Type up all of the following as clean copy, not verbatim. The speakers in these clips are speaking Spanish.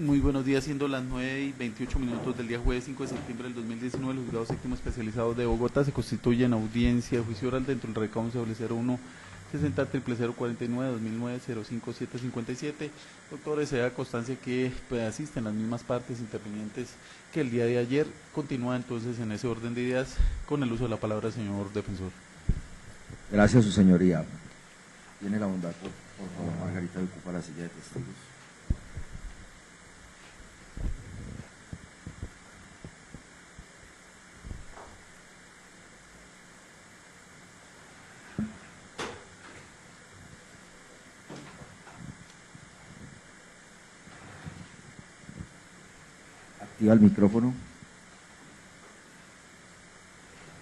Muy buenos días, siendo las 9:28 del día jueves 5 de septiembre del 2019, el juzgado séptimo especializado de Bogotá se constituye en audiencia de juicio oral dentro del recaudo 01 60 049 2009 05757. Doctores, se da constancia que asisten las mismas partes intervinientes que el día de ayer. Continúa entonces en ese orden de ideas con el uso de la palabra, señor defensor. Gracias, su señoría. Tiene la bondad, por favor, Margarita, de ocupar la silla de testigos. Activa el micrófono.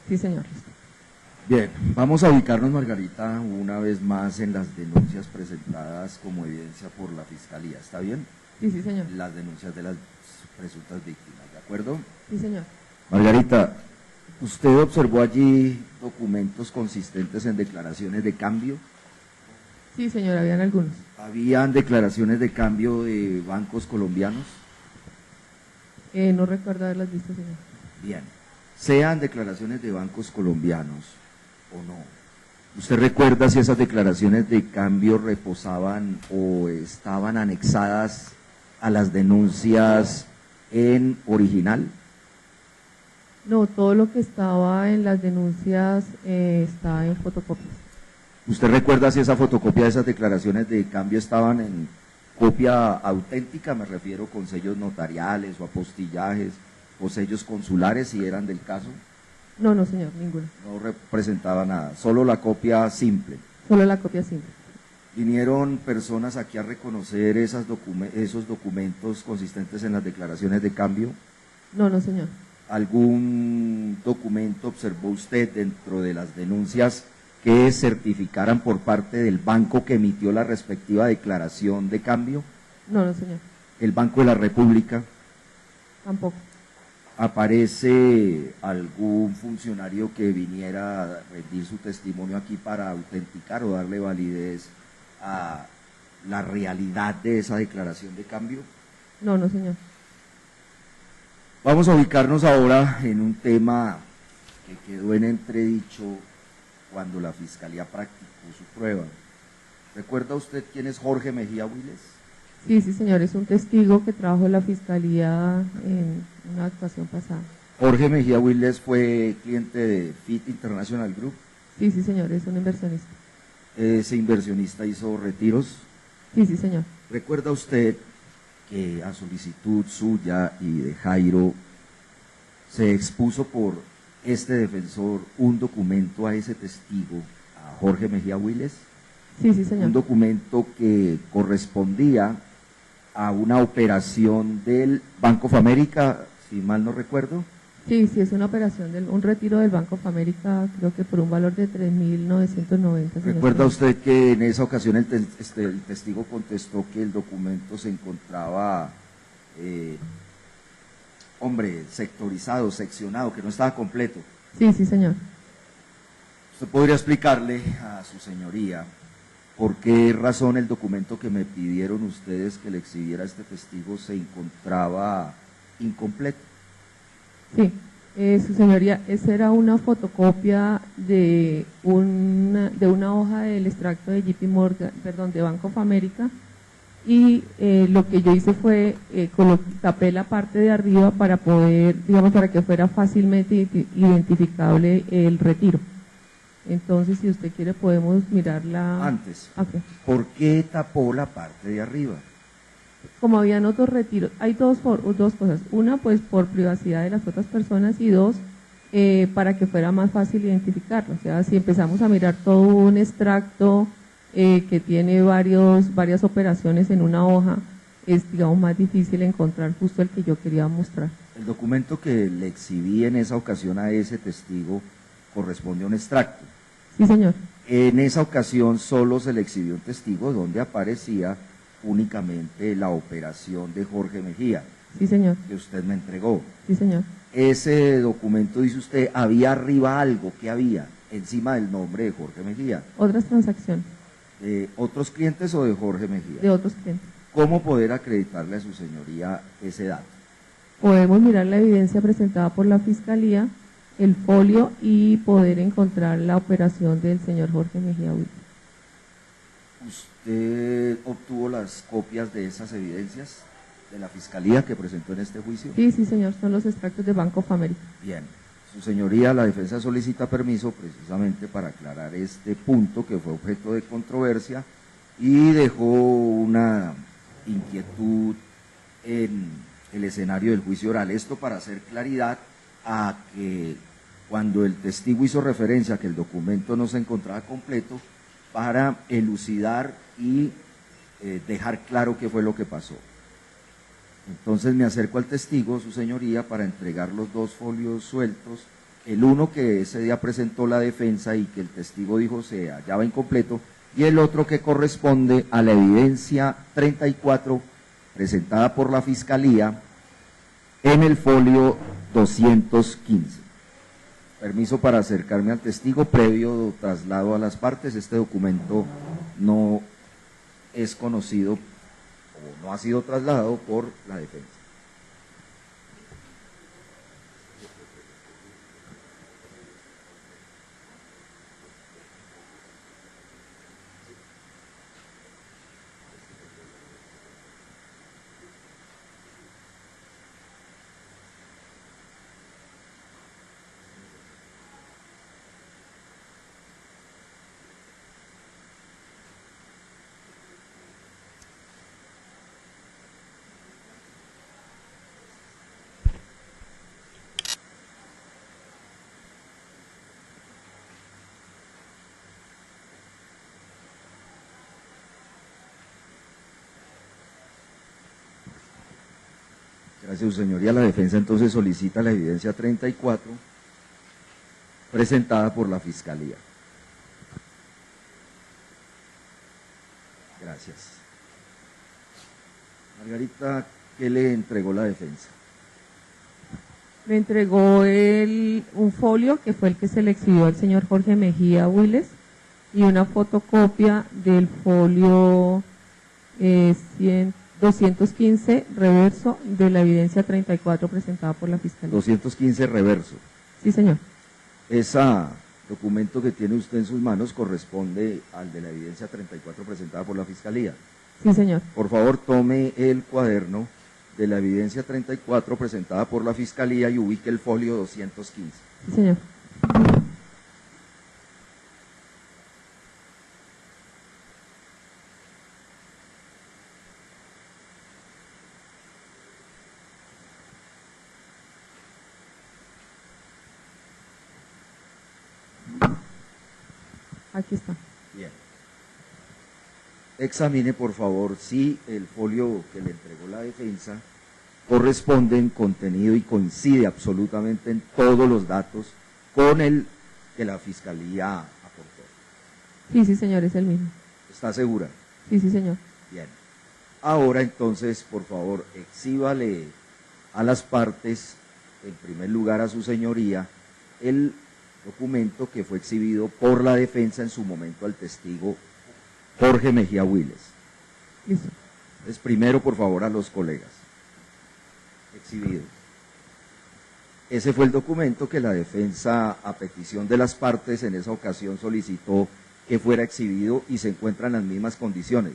Sí, señor. Bien, vamos a ubicarnos, Margarita, una vez más en las denuncias presentadas como evidencia por la Fiscalía. ¿Está bien? Sí, sí, señor. Las denuncias de las presuntas víctimas, ¿de acuerdo? Sí, señor. Margarita, ¿usted observó allí documentos consistentes en declaraciones de cambio? Sí, señor, habían algunos. ¿Habían declaraciones de cambio de bancos colombianos? No recuerdo haberlas visto, señor. Bien, sean declaraciones de bancos colombianos o no, ¿usted recuerda si esas declaraciones de cambio reposaban o estaban anexadas a las denuncias en original? No, todo lo que estaba en las denuncias está en fotocopias. ¿Usted recuerda si esa fotocopia de esas declaraciones de cambio estaban en copia auténtica? Me refiero con sellos notariales o apostillajes o sellos consulares, si eran del caso. No, no, señor, ninguna. No representaba nada, solo la copia simple. Solo la copia simple. ¿Vinieron personas aquí a reconocer esos documentos consistentes en las declaraciones de cambio? No, no, señor. ¿Algún documento observó usted dentro de las denuncias que certificaran por parte del banco que emitió la respectiva declaración de cambio? No, no, señor. ¿El Banco de la República? Tampoco. ¿Aparece algún funcionario que viniera a rendir su testimonio aquí para autenticar o darle validez a la realidad de esa declaración de cambio? No, no, señor. Vamos a ubicarnos ahora en un tema que quedó en entredicho cuando la Fiscalía practicó su prueba. ¿Recuerda usted quién es Jorge Mejía Willes? Sí, sí, señor, es un testigo que trabajó en la Fiscalía en una actuación pasada. Jorge Mejía Willes fue cliente de FIT International Group. Sí, sí, señor, es un inversionista. Ese inversionista hizo retiros. Sí, sí, señor. ¿Recuerda usted que a solicitud suya y de Jairo se expuso por este defensor un documento a ese testigo, a Jorge Mejía Willes? Sí, sí, señor. Un documento que correspondía a una operación del Banco of America, si mal no recuerdo. Sí, sí, es una operación, un retiro del Banco of America, creo que por un valor de 3.990. ¿Recuerda usted que en esa ocasión el testigo contestó que el documento se encontraba, sectorizado, seccionado, que no estaba completo? Sí, sí, señor. ¿Usted podría explicarle a su señoría por qué razón el documento que me pidieron ustedes que le exhibiera a este testigo se encontraba incompleto? Sí, su señoría, esa era una fotocopia de una hoja del extracto de JP Morgan, perdón, de Bank of America, y lo que yo hice fue tapé la parte de arriba para poder, digamos, para que fuera fácilmente identificable el retiro. Entonces, si usted quiere, podemos mirarla. Antes, Okay. ¿Por qué tapó la parte de arriba? Como habían otros retiros, hay dos cosas. Una, pues por privacidad de las otras personas, y dos, para que fuera más fácil identificarlo. O sea, si empezamos a mirar todo un extracto que tiene varias operaciones en una hoja, es, digamos, más difícil encontrar justo el que yo quería mostrar. El documento que le exhibí en esa ocasión a ese testigo corresponde a un extracto. Sí, señor. En esa ocasión solo se le exhibió un testigo donde aparecía únicamente la operación de Jorge Mejía. Sí, señor. Que usted me entregó. Sí, señor. Ese documento, dice usted, había arriba algo, ¿qué había? Encima del nombre de Jorge Mejía. Otras transacciones. ¿Otros clientes o de Jorge Mejía? De otros clientes. ¿cómo poder acreditarle a su señoría ese dato? Podemos mirar la evidencia presentada por la Fiscalía, el folio y poder encontrar la operación del señor Jorge Mejía Willis. ¿Usted obtuvo las copias de esas evidencias de la Fiscalía que presentó en este juicio? Sí, sí, señor, son los extractos de Bank of America. Bien, su señoría, la defensa solicita permiso precisamente para aclarar este punto que fue objeto de controversia y dejó una inquietud en el escenario del juicio oral. Esto para hacer claridad a que cuando el testigo hizo referencia a que el documento no se encontraba completo, para elucidar y dejar claro qué fue lo que pasó. Entonces me acerco al testigo, su señoría, para entregar los dos folios sueltos, el uno que ese día presentó la defensa y que el testigo dijo se hallaba incompleto, y el otro que corresponde a la evidencia 34 presentada por la Fiscalía en el folio 215. Permiso para acercarme al testigo previo traslado a las partes. Este documento no es conocido o no ha sido trasladado por la defensa. Gracias, su señoría. La defensa entonces solicita la evidencia 34 presentada por la Fiscalía. Gracias. Margarita, ¿qué le entregó la defensa? Me entregó un folio que fue el que se le exhibió al señor Jorge Mejía Willis y una fotocopia del folio 215 reverso de la evidencia 34 presentada por la Fiscalía. 215 reverso. Sí, señor. Ese documento que tiene usted en sus manos corresponde al de la evidencia 34 presentada por la Fiscalía. Sí, señor. Por favor, tome el cuaderno de la evidencia 34 presentada por la Fiscalía y ubique el folio 215. Sí, señor. Aquí está. Bien. Examine, por favor, si el folio que le entregó la defensa corresponde en contenido y coincide absolutamente en todos los datos con el que la Fiscalía aportó. Sí, sí, señor, es el mismo. ¿Está segura? Sí, sí, señor. Bien. Ahora entonces, por favor, exhíbale a las partes, en primer lugar a su señoría, el documento que fue exhibido por la defensa en su momento al testigo Jorge Mejía Willis. Listo. Entonces, primero, por favor, a los colegas. Exhibido. Ese fue el documento que la defensa, a petición de las partes, en esa ocasión solicitó que fuera exhibido y se encuentra en las mismas condiciones.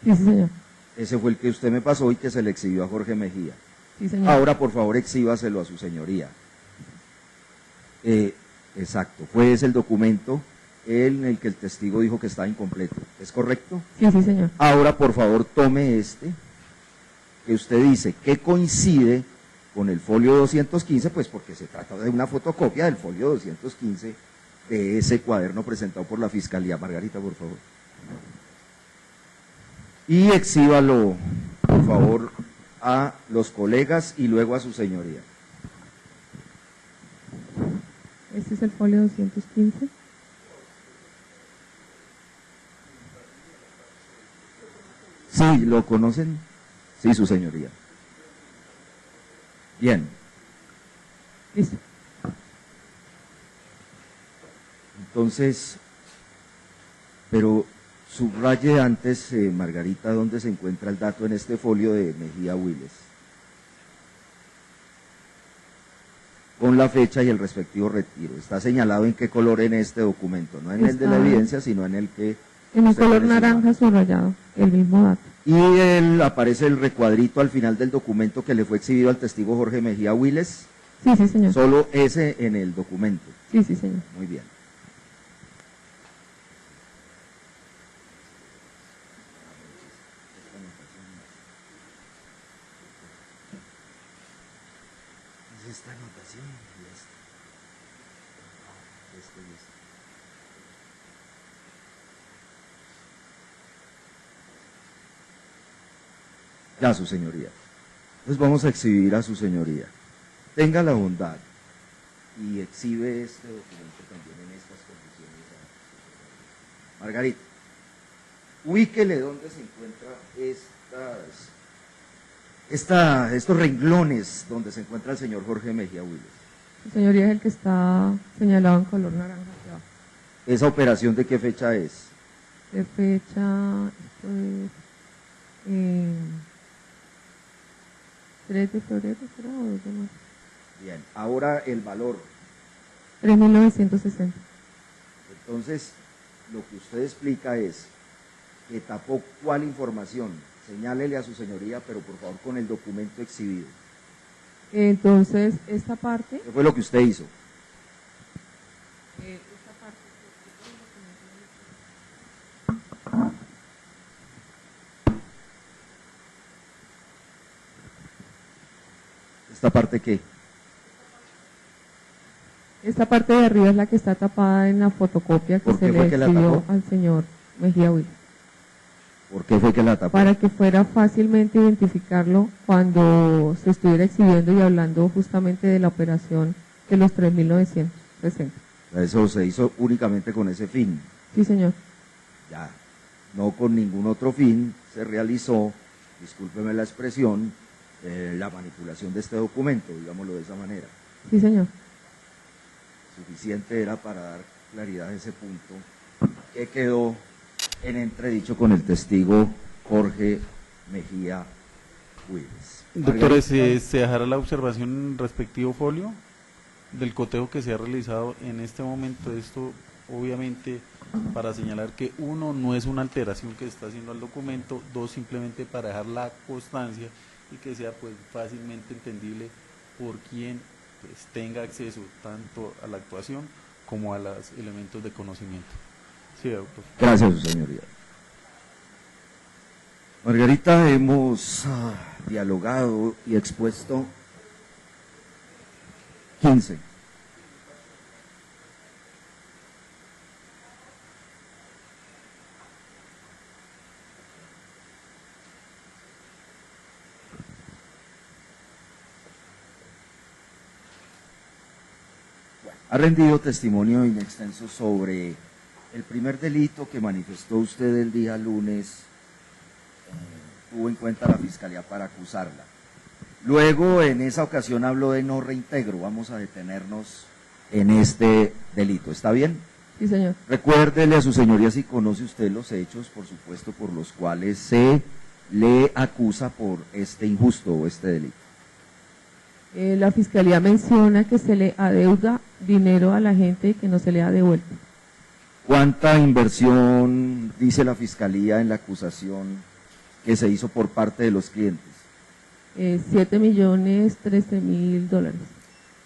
Sí, sí, señor. Ese fue el que usted me pasó y que se le exhibió a Jorge Mejía. Sí, señor. Ahora, por favor, exhíbaselo a su señoría. Exacto, fue ese el documento en el que el testigo dijo que estaba incompleto. ¿Es correcto? Sí, sí, señor. Ahora, por favor, tome este, que usted dice que coincide con el folio 215, pues porque se trata de una fotocopia del folio 215 de ese cuaderno presentado por la Fiscalía. Margarita, por favor. Y exhíbalo, por favor, a los colegas y luego a su señoría. Este es el folio 215. Sí, ¿lo conocen? Sí, su señoría. Bien. Listo. Entonces, pero Subraye antes, Margarita, dónde se encuentra el dato en este folio de Mejía Willes, con la fecha y el respectivo retiro. Está señalado en qué color en este documento, no en el de la evidencia, sino en el que... En el color naranja subrayado, el mismo dato. Y aparece el recuadrito al final del documento que le fue exhibido al testigo Jorge Mejía Willes. Sí, sí, señor. Solo ese en el documento. Sí, sí, señor. Muy bien. Es esta anotación y esta. Este y este. Ya, su señoría. Entonces vamos a exhibir a su señoría. Tenga la bondad y exhibe este documento también en estas condiciones. Margarita, ubíquele dónde se encuentran estos renglones donde se encuentra el señor Jorge Mejía Willes. Su señoría es el que está señalado en color naranja hacia abajo. ¿Esa operación de qué fecha es? De fecha, esto es 3 de febrero, ¿será? O 2 de marzo. Bien, ahora el valor. 3.960. Entonces, lo que usted explica es que tapó cuál información. Señálele a su señoría, pero por favor con el documento exhibido. Entonces, esta parte... ¿Qué fue lo que usted hizo? Esta parte... ¿Esta parte qué? Esta parte de arriba es la que está tapada en la fotocopia que ¿Por qué se fue le que la exhibió tapó? al señor Mejía Willes, ¿Por qué fue que la tapó? para que fuera fácilmente identificarlo cuando se estuviera exhibiendo y hablando justamente de la operación de los 3.960. Eso se hizo únicamente con ese fin. Sí, señor. Ya, no con ningún otro fin se realizó, discúlpeme la expresión, la manipulación de este documento, digámoslo de esa manera. Sí, señor. Suficiente era para dar claridad a ese punto que quedó en entredicho con el testigo Jorge Mejía Willes. Doctores, ¿se dejará la observación en el respectivo folio del cotejo que se ha realizado en este momento? Esto obviamente para señalar que uno, no es una alteración que se está haciendo al documento, dos, simplemente para dejar la constancia y que sea pues fácilmente entendible por quien pues tenga acceso tanto a la actuación como a los elementos de conocimiento. Sí, doctor. Gracias, su señoría. Margarita, hemos dialogado y expuesto 15. Ha rendido testimonio in extenso sobre el primer delito que manifestó usted el día lunes, tuvo en cuenta la Fiscalía para acusarla. Luego, en esa ocasión habló de no reintegro. Vamos a detenernos en este delito. ¿Está bien? Sí, señor. Recuérdele a su señoría si conoce usted los hechos, por supuesto, por los cuales se le acusa por este injusto o este delito. La Fiscalía menciona que se le adeuda dinero a la gente y que no se le ha devuelto. ¿Cuánta inversión dice la Fiscalía en la acusación que se hizo por parte de los clientes? $7.013.000.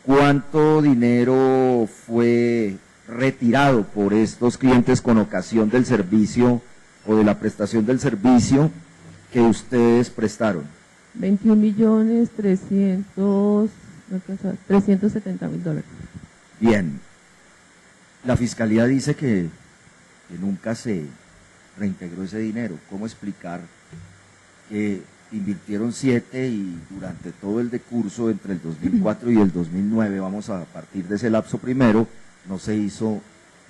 ¿Cuánto dinero fue retirado por estos clientes con ocasión del servicio o de la prestación del servicio que ustedes prestaron? $21.370.000. Bien, la Fiscalía dice que nunca se reintegró ese dinero. ¿Cómo explicar que invirtieron 7 y durante todo el decurso entre el 2004 y el 2009, vamos a partir de ese lapso primero, no se hizo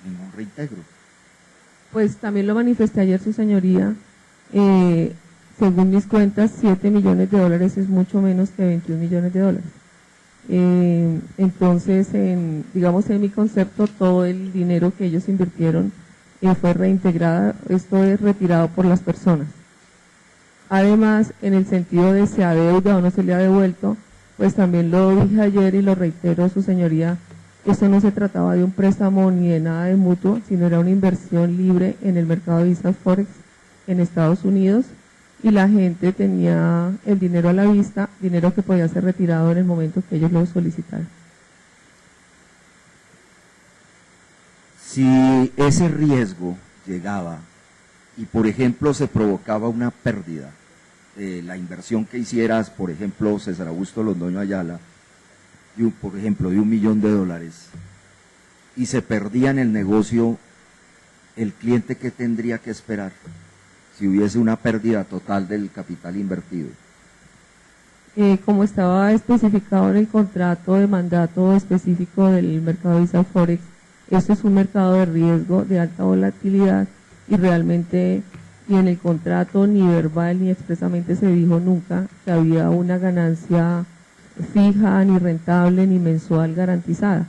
ningún reintegro? Pues también lo manifesté ayer, su señoría. Según mis cuentas, $7 millones es mucho menos que $21 millones. Entonces, digamos en mi concepto, todo el dinero que ellos invirtieron fue reintegrada, esto es retirado por las personas. Además, en el sentido de se adeuda o no se le ha devuelto, pues también lo dije ayer y lo reitero, su señoría, esto no se trataba de un préstamo ni de nada de mutuo, sino era una inversión libre en el mercado de divisas Forex en Estados Unidos, y la gente tenía el dinero a la vista, dinero que podía ser retirado en el momento que ellos lo solicitaran. Si ese riesgo llegaba y, por ejemplo, se provocaba una pérdida, la inversión que hicieras, por ejemplo, César Augusto Londoño Ayala, por ejemplo, de $1 millón, y se perdía en el negocio, ¿el cliente qué tendría que esperar si hubiese una pérdida total del capital invertido? Como estaba especificado en el contrato de mandato específico del mercado de divisas Forex, esto es un mercado de riesgo, de alta volatilidad, y realmente, y en el contrato ni verbal ni expresamente se dijo nunca que había una ganancia fija, ni rentable, ni mensual garantizada.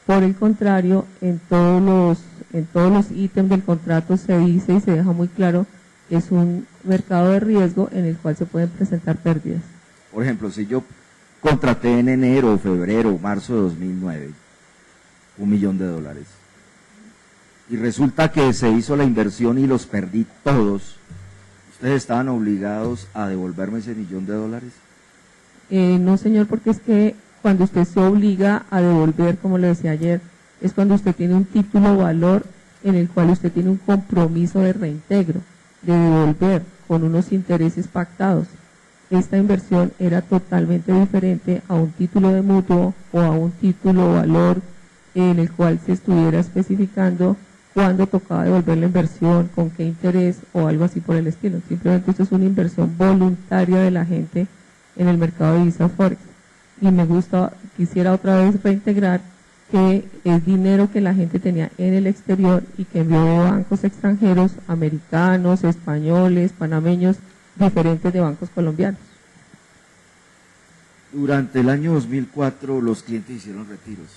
Por el contrario, en todos los ítems del contrato se dice y se deja muy claro que es un mercado de riesgo en el cual se pueden presentar pérdidas. Por ejemplo, si yo contraté en enero, febrero, marzo de 2009, $1 millón, y resulta que se hizo la inversión y los perdí todos, ¿ustedes estaban obligados a devolverme ese $1 millón? No, señor, porque es que cuando usted se obliga a devolver, como le decía ayer, es cuando usted tiene un título valor en el cual usted tiene un compromiso de reintegro, de devolver con unos intereses pactados. Esta inversión era totalmente diferente a un título de mutuo o a un título valor en el cual se estuviera especificando cuándo tocaba devolver la inversión, con qué interés o algo así por el estilo. Simplemente esto es una inversión voluntaria de la gente en el mercado de divisas Forex. Y quisiera otra vez reintegrar que es dinero que la gente tenía en el exterior y que envió de bancos extranjeros, americanos, españoles, panameños, diferentes de bancos colombianos. Durante el año 2004 los clientes hicieron retiros.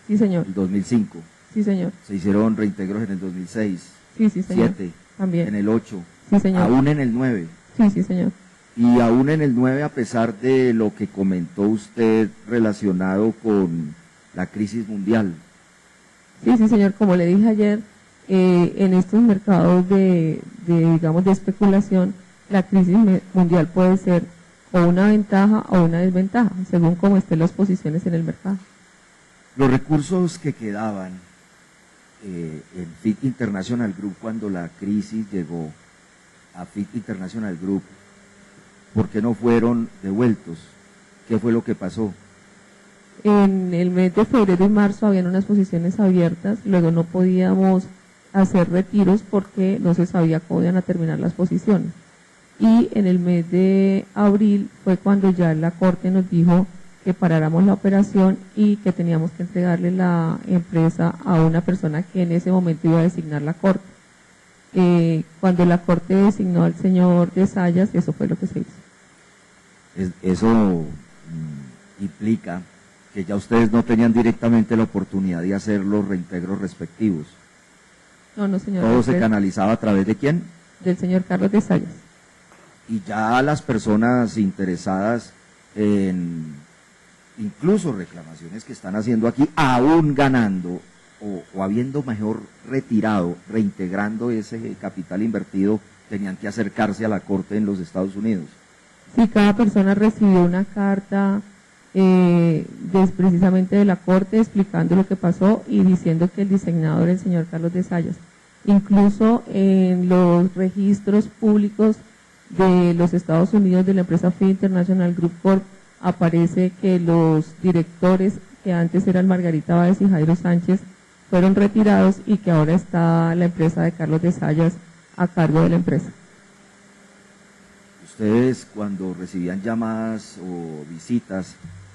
Sí, señor. El 2005. Sí, señor. Se hicieron reintegros en el 2006. Sí, señor. 7. También. En el 8. Sí, señor. Aún en el 9. Sí, señor. Y aún en el 9, a pesar de lo que comentó usted relacionado con la crisis mundial. Sí, señor. Como le dije ayer, en estos mercados digamos, de especulación, la crisis mundial puede ser o una ventaja o una desventaja, según cómo estén las posiciones en el mercado. Los recursos que quedaban en FIT International Group cuando la crisis llegó a FIT International Group, ¿por qué no fueron devueltos? ¿Qué fue lo que pasó? En el mes de febrero y marzo habían unas posiciones abiertas, luego no podíamos hacer retiros porque no se sabía cómo iban a terminar las posiciones. Y en el mes de abril fue cuando ya la Corte nos dijo que paráramos la operación y que teníamos que entregarle la empresa a una persona que en ese momento iba a designar la Corte. Cuando la Corte designó al señor de Sayas, eso fue lo que se hizo. Eso implica que ya ustedes no tenían directamente la oportunidad de hacer los reintegros respectivos. No, señor. ¿Todo se canalizaba a través de quién? Del señor Carlos de Sayas. Y ya las personas interesadas en incluso reclamaciones que están haciendo aquí, aún ganando o habiendo mejor retirado, reintegrando ese capital invertido, tenían que acercarse a la Corte en los Estados Unidos. Sí, cada persona recibió una carta precisamente de la Corte explicando lo que pasó y diciendo que el diseñador era el señor Carlos de Sayas. Incluso en los registros públicos de los Estados Unidos de la empresa FIT International Group Corp aparece que los directores que antes eran Margarita Báez y Jairo Sánchez fueron retirados y que ahora está la empresa de Carlos de Sayas a cargo de la empresa. Ustedes cuando recibían llamadas o visitas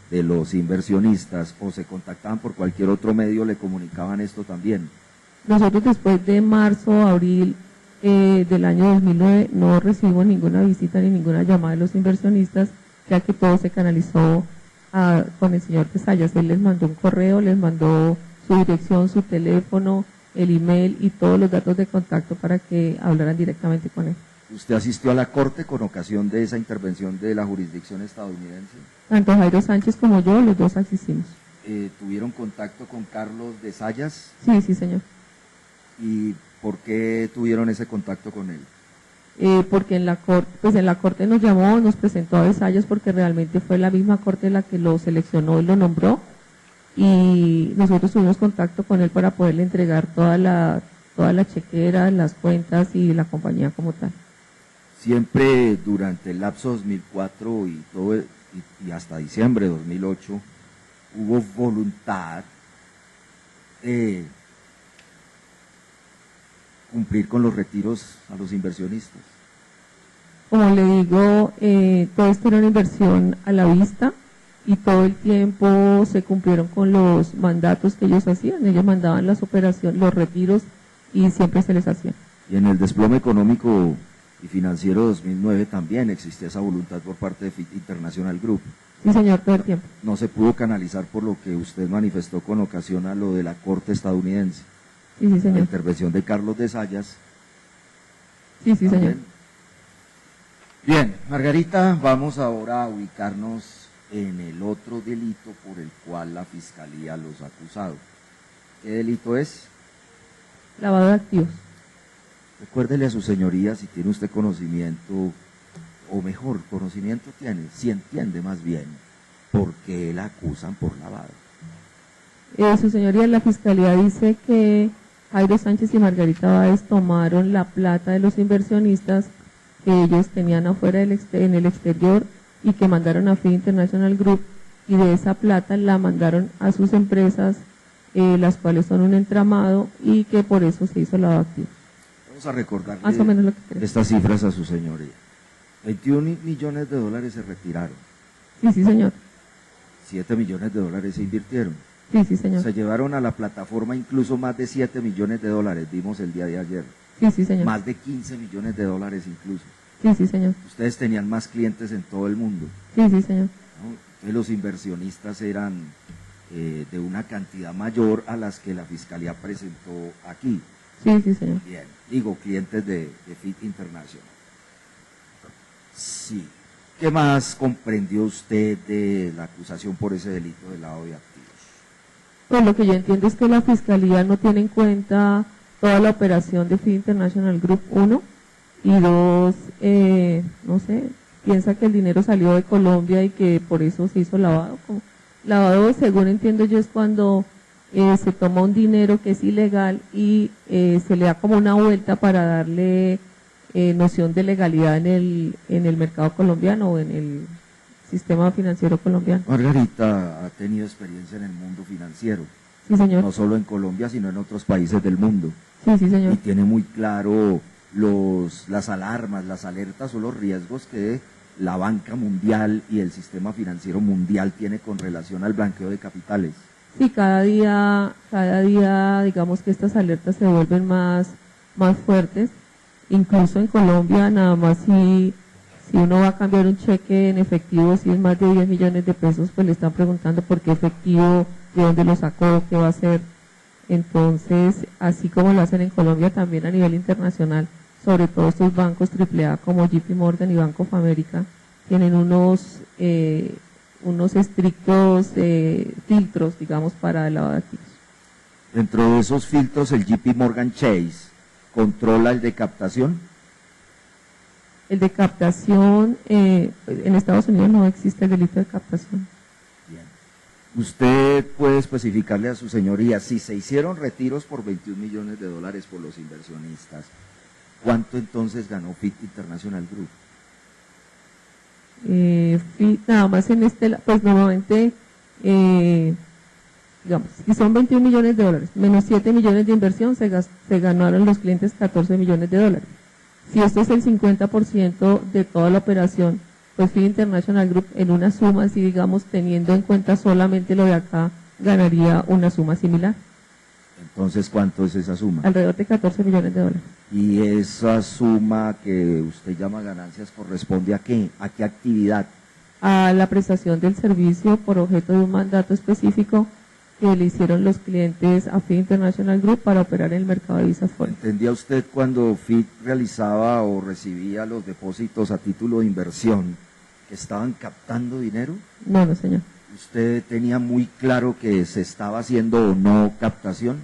de los inversionistas o se contactaban por cualquier otro medio, ¿le comunicaban esto también? Nosotros después de marzo, abril del año 2009 no recibimos ninguna visita ni ninguna llamada de los inversionistas, ya que todo se canalizó con el señor de Sayas. Él les mandó un correo, les mandó su dirección, su teléfono, el email y todos los datos de contacto para que hablaran directamente con él. ¿Usted asistió a la corte con ocasión de esa intervención de la jurisdicción estadounidense? Tanto Jairo Sánchez como yo, los dos asistimos. ¿Tuvieron contacto con Carlos de Zayas? Sí, sí, señor. ¿Y por qué tuvieron ese contacto con él? Porque en la corte nos llamó, nos presentó a Zayas porque realmente fue la misma corte la que lo seleccionó y lo nombró, y nosotros tuvimos contacto con él para poderle entregar toda la chequera, las cuentas y la compañía como tal. Siempre durante el lapso 2004 y hasta diciembre de 2008 hubo voluntad de cumplir con los retiros a los inversionistas. Como le digo, todo esto era una inversión a la vista y todo el tiempo se cumplieron con los mandatos que ellos hacían. Ellos mandaban las operaciones, los retiros, y siempre se les hacía. Y en el desplome económico y financiero 2009 también existía esa voluntad por parte de FIT International Group. Sí, señor, todo el tiempo. No se pudo canalizar por lo que usted manifestó con ocasión a lo de la corte estadounidense. Sí, sí, señor. La intervención de Carlos de Zayas. Sí, sí, señor. Bien, Margarita, vamos ahora a ubicarnos en el otro delito por el cual la Fiscalía los ha acusado. ¿Qué delito es? Lavado de activos. Recuérdele a su señoría si tiene usted conocimiento, o mejor, conocimiento tiene, si entiende más bien, por qué la acusan por lavado. Su señoría, la Fiscalía dice que Jairo Sánchez y Margarita Báez tomaron la plata de los inversionistas que ellos tenían afuera en el exterior y que mandaron a FIT International Group, y de esa plata la mandaron a sus empresas, las cuales son un entramado, y que por eso se hizo lavado de activos. Vamos a recordarle Más o menos lo que creo. estas cifras a su señoría. 21 millones de dólares se retiraron, Sí, sí, señor. 7 millones de dólares se invirtieron. Sí, sí, señor. Se llevaron a la plataforma incluso más de 7 millones de dólares, vimos el día de ayer. Sí, sí, señor. Más de 15 millones de dólares incluso. Sí, sí, señor. Ustedes tenían más clientes en todo el mundo, Sí, sí, señor. ¿no? Entonces los inversionistas eran de una cantidad mayor a las que la Fiscalía presentó aquí. Sí, sí, señor. Bien, digo, clientes de FIT International. Sí. ¿Qué más comprendió usted de la acusación por ese delito de lavado de activos? Pues lo que yo entiendo es que la Fiscalía no tiene en cuenta toda la operación de FIT International Group, 1, y 2, no sé, piensa que el dinero salió de Colombia y que por eso se hizo lavado. Lavado, según entiendo yo, es cuando se toma un dinero que es ilegal y se le da como una vuelta para darle noción de legalidad en el mercado colombiano o en el sistema financiero colombiano. Margarita ha tenido experiencia en el mundo financiero, Sí, señor. no solo en Colombia, sino en otros países del mundo. Sí, sí, Y señor. tiene muy claro las alarmas, las alertas o los riesgos que la banca mundial y el sistema financiero mundial tiene con relación al blanqueo de capitales. Sí, cada día, digamos que estas alertas se vuelven más fuertes. Incluso en Colombia, nada más si uno va a cambiar un cheque en efectivo, si es más de 10 millones de pesos, pues le están preguntando por qué efectivo, de dónde lo sacó, qué va a hacer. Entonces, así como lo hacen en Colombia, también a nivel internacional, sobre todo estos bancos AAA como JP Morgan y Bank of America, tienen unos estrictos filtros, digamos, para el lavado de activos. Dentro de esos filtros, el JP Morgan Chase controla el de captación. El de captación, en Estados Unidos no existe el delito de captación. Bien. ¿Usted puede especificarle a su señoría si se hicieron retiros por 21 millones de dólares por los inversionistas? ¿Cuánto entonces ganó FIT International Group? Nada más en pues normalmente, digamos, si son 21 millones de dólares, menos 7 millones de inversión, se ganaron los clientes 14 millones de dólares. Si esto es el 50% de toda la operación, pues FIT International Group en una suma, así digamos, teniendo en cuenta solamente lo de acá, ganaría una suma similar. Entonces, ¿cuánto es esa suma? Alrededor de 14 millones de dólares. ¿Y esa suma que usted llama ganancias corresponde a qué? ¿A qué actividad? A la prestación del servicio por objeto de un mandato específico que le hicieron los clientes a FIT International Group para operar en el mercado de divisas forex. ¿Entendía usted cuando FIT realizaba o recibía los depósitos a título de inversión que estaban captando dinero? No, no, señor. ¿Usted tenía muy claro que se estaba haciendo o no captación?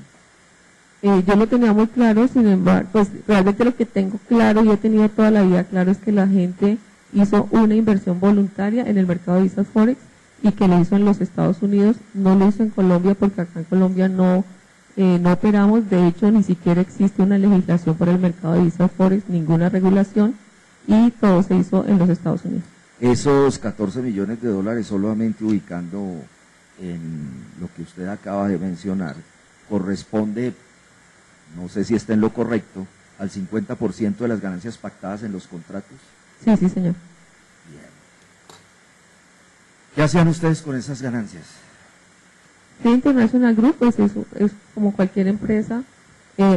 Yo lo tenía muy claro, sin embargo, pues realmente lo que tengo claro y he tenido toda la vida claro es que la gente hizo una inversión voluntaria en el mercado de divisas forex y que lo hizo en los Estados Unidos, no lo hizo en Colombia porque acá en Colombia no operamos, de hecho ni siquiera existe una legislación para el mercado de divisas forex, ninguna regulación, y todo se hizo en los Estados Unidos. Esos 14 millones de dólares, solamente ubicando en lo que usted acaba de mencionar, corresponde, no sé si está en lo correcto, al 50% de las ganancias pactadas en los contratos. Sí, sí, señor. Bien. ¿Qué hacían ustedes con esas ganancias? FIT International Group, pues es como cualquier empresa,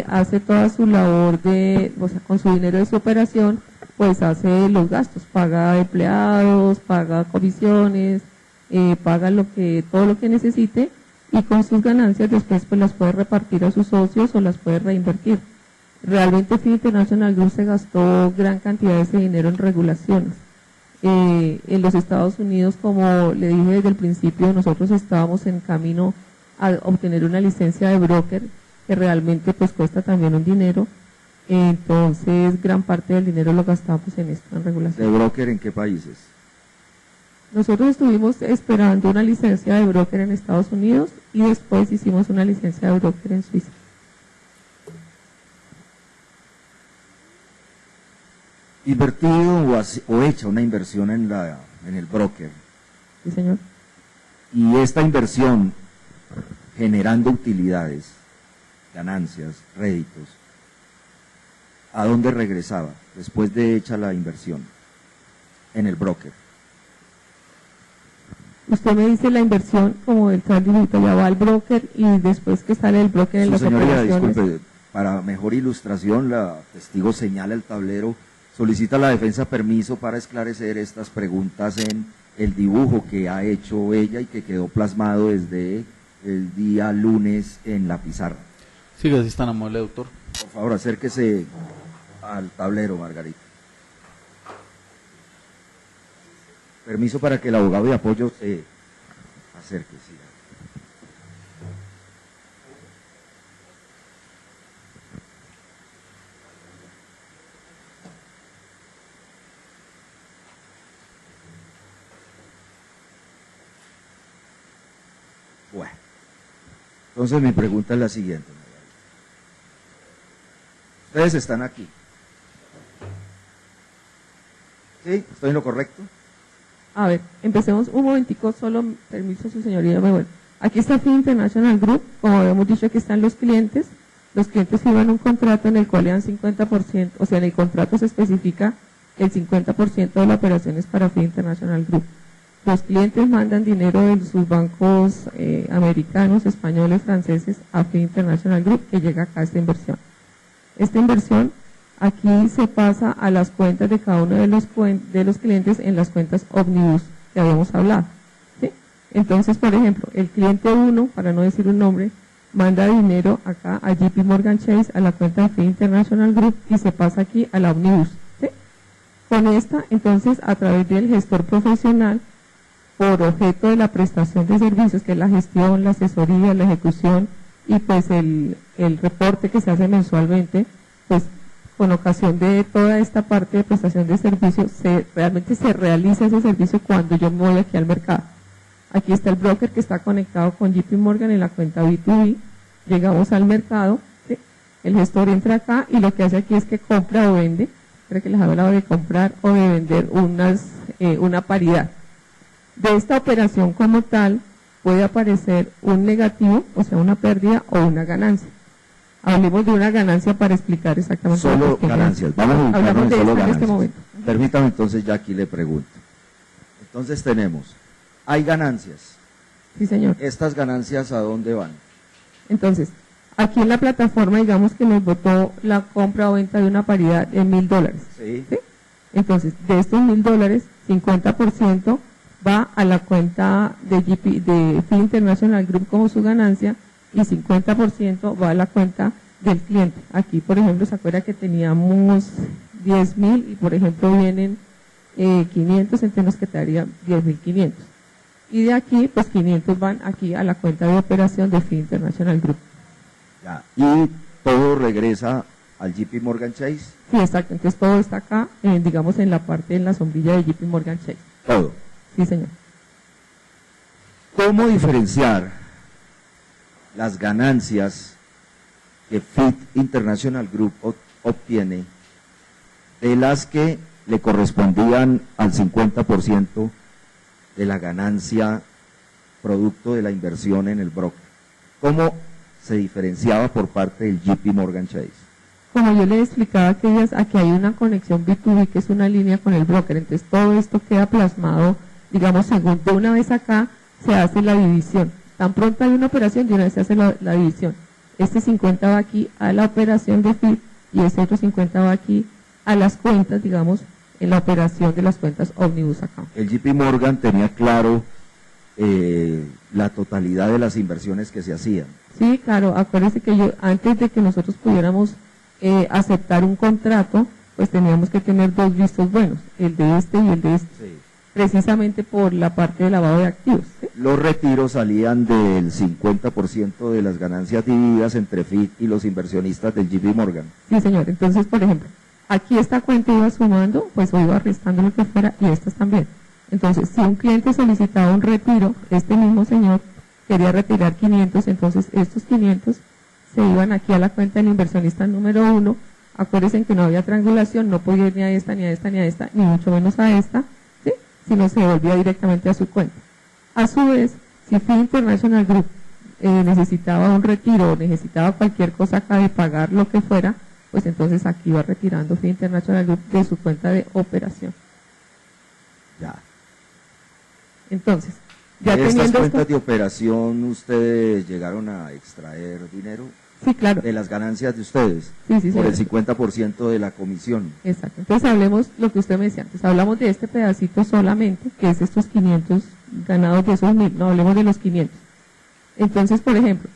hace toda su labor de, o sea, con su dinero de su operación, pues hace los gastos, paga empleados, paga comisiones, paga todo lo que necesite, y con sus ganancias después pues las puede repartir a sus socios o las puede reinvertir. Realmente FIT International Group se gastó gran cantidad de ese dinero en regulaciones. En los Estados Unidos, como le dije desde el principio, nosotros estábamos en camino a obtener una licencia de broker que realmente pues cuesta también un dinero, entonces gran parte del dinero lo gastamos en esto, en regulación. ¿De broker en qué países? Nosotros estuvimos esperando una licencia de broker en Estados Unidos y después hicimos una licencia de broker en Suiza. Invertido o hecha una inversión en el broker. Sí, señor. Y esta inversión generando utilidades, ganancias, réditos, ¿a dónde regresaba después de hecha la inversión en el broker? Usted me dice la inversión como el tránsito ya va al broker y después que sale el broker en las Señoría, operaciones. disculpe, para mejor ilustración, la testigo señala el tablero, solicita la defensa permiso para esclarecer estas preguntas en el dibujo que ha hecho ella y que quedó plasmado desde el día lunes en la pizarra. Sí, así es tan amable, doctor. Por favor, acérquese al tablero, Margarita. Permiso para que el abogado de apoyo se acerque. Sí. Bueno, entonces mi pregunta es la siguiente. Ustedes están aquí. ¿Sí? ¿Estoy en lo correcto? A ver, empecemos un momentico, solo permiso su señoría. Bueno, aquí está FIT International Group, como habíamos dicho, aquí están los clientes firman un contrato en el cual le dan 50%, o sea, en el contrato se especifica el 50% de la operación es para FIT International Group. Los clientes mandan dinero de sus bancos americanos, españoles, franceses a FIT International Group, que llega acá a esta inversión. Esta inversión aquí se pasa a las cuentas de cada uno de los clientes en las cuentas Omnibus que habíamos hablado, ¿sí? Entonces, por ejemplo, el cliente 1, para no decir un nombre, manda dinero acá a JP Morgan Chase, a la cuenta de FIT International Group, y se pasa aquí a la Omnibus, ¿sí? Con esta, entonces, a través del gestor profesional, por objeto de la prestación de servicios, que es la gestión, la asesoría, la ejecución, y pues el reporte que se hace mensualmente, pues con ocasión de toda esta parte de prestación de servicios, realmente se realiza ese servicio cuando yo me voy aquí al mercado. Aquí está el broker que está conectado con JP Morgan en la cuenta B2B, llegamos al mercado, ¿sí? El gestor entra acá y lo que hace aquí es que compra o vende, creo que les había hablado de comprar o de vender una paridad. De esta operación como tal puede aparecer un negativo, o sea, una pérdida o una ganancia. Hablemos de una ganancia para explicar exactamente. Solo ganancias, vamos a ubicarnos en solo ganancias. En este momento. Permítame entonces, ya aquí le pregunto. Entonces tenemos, hay ganancias. Sí, señor. ¿Estas ganancias a dónde van? Entonces, aquí en la plataforma, digamos que nos votó la compra o venta de una paridad de $1,000. Sí. ¿Sí? Entonces, de estos $1,000, 50% va a la cuenta de Fit International Group como su ganancia y 50% va a la cuenta del cliente. Aquí, por ejemplo, se acuerda que teníamos 10.000 y, por ejemplo, vienen 500, entonces nos quedaría 10.500. Y de aquí, pues 500 van aquí a la cuenta de operación de Fit International Group. Ya. Y todo regresa al JP Morgan Chase. Sí, exacto. Entonces todo está acá, digamos, en la parte, en la sombrilla de JP Morgan Chase. Todo. Sí, señor. ¿Cómo diferenciar las ganancias que Fit International Group obtiene de las que le correspondían al 50% de la ganancia producto de la inversión en el broker? ¿Cómo se diferenciaba por parte del JP Morgan Chase? Como yo le explicaba aquí hay una conexión B2B que es una línea con el broker, entonces todo esto queda plasmado, digamos, según de una vez acá se hace la división. Tan pronto hay una operación, de una vez se hace la división. Este 50 va aquí a la operación de FIT y ese otro 50 va aquí a las cuentas, digamos, en la operación de las cuentas Omnibus Account. El JP Morgan tenía claro la totalidad de las inversiones que se hacían. Sí, claro, acuérdense que antes de que nosotros pudiéramos aceptar un contrato, pues teníamos que tener dos vistos buenos, el de este y el de este, Sí. precisamente por la parte de lavado de activos. ¿Sí? Los retiros salían del 50% de las ganancias divididas entre FIT y los inversionistas del JP Morgan. Sí, señor. Entonces, por ejemplo, aquí esta cuenta iba sumando, pues o iba restando lo que fuera, y estas también. Entonces, si un cliente solicitaba un retiro, este mismo señor quería retirar 500, entonces estos 500 se iban aquí a la cuenta del inversionista número 1. Acuérdense que no había triangulación, no podía ir ni a esta, ni a esta, ni a esta, ni mucho menos a esta, ¿sí? Sino se devolvía directamente a su cuenta. A su vez, si Fit International Group necesitaba un retiro o necesitaba cualquier cosa acá de pagar lo que fuera, pues entonces aquí va retirando Fit International Group de su cuenta de operación. Ya. Entonces, ya ¿De estas teniendo cuentas esto, de operación ustedes llegaron a extraer dinero sí, claro, de las ganancias de ustedes? sí, Por señor. el 50% de la comisión. Exacto. Entonces hablemos lo que usted me decía antes. Hablamos de este pedacito solamente, que es estos 500 ganados de esos 1.000. No, hablemos de los 500. Entonces, por ejemplo,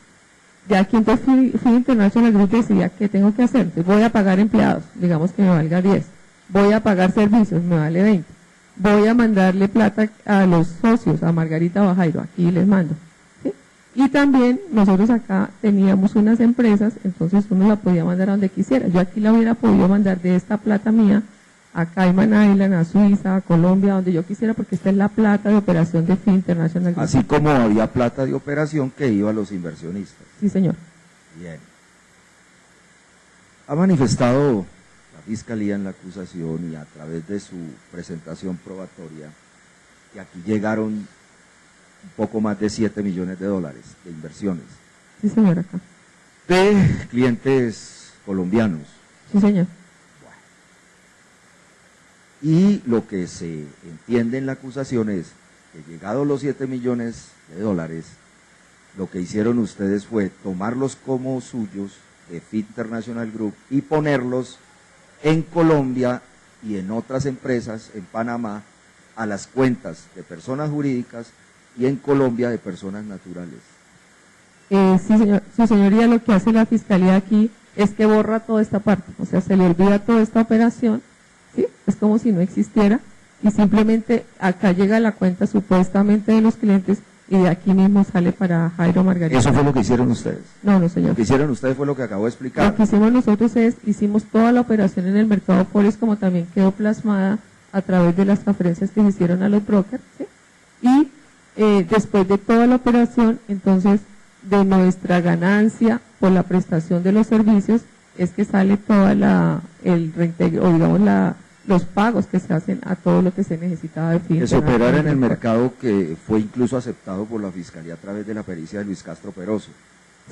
ya aquí entonces Fit International Group decía qué tengo que hacer. Entonces voy a pagar empleados, digamos que me valga 10. Voy a pagar servicios, me vale 20. Voy a mandarle plata a los socios, a Margarita o a Jairo, aquí les mando. ¿Sí? Y también nosotros acá teníamos unas empresas, entonces uno la podía mandar a donde quisiera. Yo aquí la hubiera podido mandar de esta plata mía a Cayman Island, a Suiza, a Colombia, donde yo quisiera, porque esta es la plata de operación de Fit International Group. Así como había plata de operación que iba a los inversionistas. Sí, señor. Bien. Ha manifestado la Fiscalía en la acusación y a través de su presentación probatoria que aquí llegaron un poco más de 7 millones de dólares de inversiones Sí, señor, acá. de clientes colombianos. Sí, señor. Y lo que se entiende en la acusación es que llegados los 7 millones de dólares, lo que hicieron ustedes fue tomarlos como suyos de Fit International Group y ponerlos en Colombia y en otras empresas en Panamá a las cuentas de personas jurídicas y en Colombia de personas naturales. Sí, señor. Su señoría, lo que hace la Fiscalía aquí es que borra toda esta parte, o sea, se le olvida toda esta operación, ¿sí? Es como si no existiera y simplemente acá llega la cuenta supuestamente de los clientes y de aquí mismo sale para Jairo Margarita. ¿Eso fue lo que hicieron ustedes? No, no, señor. Lo que hicieron ustedes fue lo que acabo de explicar. Lo que hicimos nosotros hicimos toda la operación en el mercado Forex, como también quedó plasmada a través de las transferencias que se hicieron a los brokers, ¿sí? Y después de toda la operación, entonces, de nuestra ganancia por la prestación de los servicios, es que sale toda el reintegro, o digamos los pagos que se hacen a todo lo que se necesitaba de fin. Que se operara en el mercado que fue incluso aceptado por la Fiscalía a través de la pericia de Luis Castro Peroso.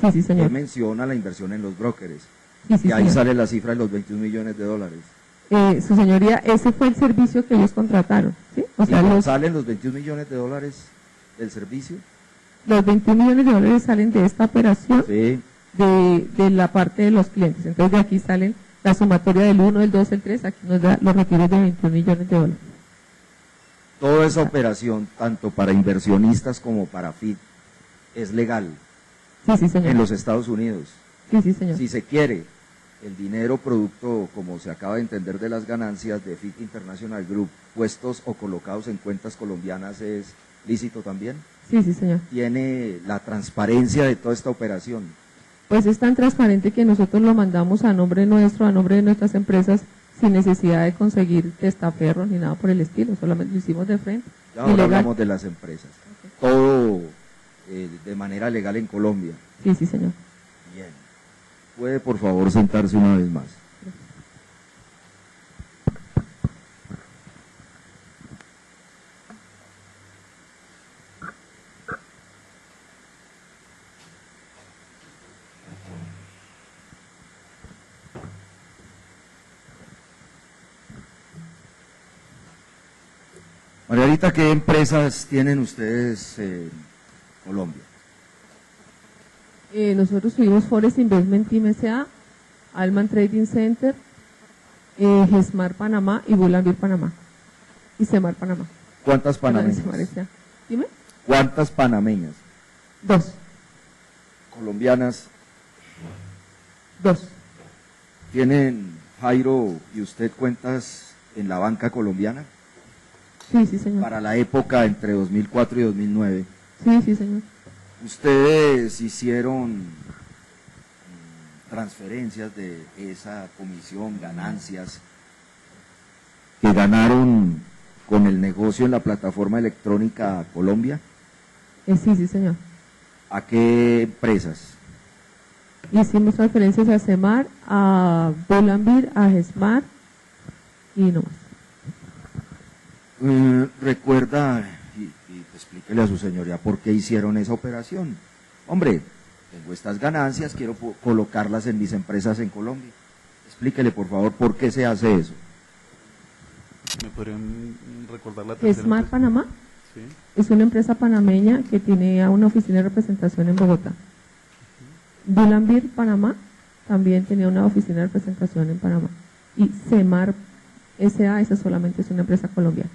Sí, sí, señor. Él menciona la inversión en los brokers. Sí, sí, y ahí señor. sale la cifra de los 21 millones de dólares. Su señoría, ese fue el servicio que ellos contrataron, ¿sí? O sea, ¿Y salen los 21 millones de dólares del servicio? los 21 millones de dólares salen de esta operación, Sí. de la parte de los clientes. Entonces de aquí salen la sumatoria del 1, el 2, el 3, aquí nos da los retiros de 21 millones de dólares. Toda esa operación, tanto para inversionistas como para FIT, es legal Sí, sí, señor. en los Estados Unidos. Sí, sí, señor. Si se quiere el dinero producto, como se acaba de entender, de las ganancias de FIT International Group, puestos o colocados en cuentas colombianas, ¿es lícito también? Sí, sí, señor. Tiene la transparencia de toda esta operación. Pues es tan transparente que nosotros lo mandamos a nombre nuestro, a nombre de nuestras empresas, sin necesidad de conseguir testaferros ni nada por el estilo, solamente lo hicimos de frente. Ya ahora Ilegal. hablamos de las empresas. Todo de manera legal en Colombia. Sí, sí, señor. Bien. ¿Puede por favor sentarse una vez más? Margarita, ¿qué empresas tienen ustedes en Colombia? Nosotros tuvimos Forest Investment Team S.A., Alman Trading Center, GESMAR Panamá y Bulambir Panamá. Y CEMAR Panamá. ¿Cuántas panameñas? CEMAR S.A. Dime. ¿Cuántas panameñas? 2. Colombianas. 2. ¿Tienen, Jairo y usted, cuentas en la banca colombiana? Sí, sí, señor. Para la época entre 2004 y 2009. Sí, sí, señor. ¿Ustedes hicieron transferencias de esa comisión, ganancias, que ganaron con el negocio en la plataforma electrónica Colombia? Sí, sí, señor. ¿A qué empresas? Hicimos transferencias a CEMAR, a Bulambir, a GESMAR y no más. Recuerda, y explíquele a su señoría por qué hicieron esa operación. Hombre, tengo estas ganancias, quiero colocarlas en mis empresas en Colombia. Explíquele, por favor, por qué se hace eso. ¿Me podrían recordar la tercera GESMAR empresa? Panamá Sí. es una empresa panameña que tiene una oficina de representación en Bogotá. Bulambir Panamá también tenía una oficina de representación en Panamá. Y CEMAR S.A., esa solamente es una empresa colombiana.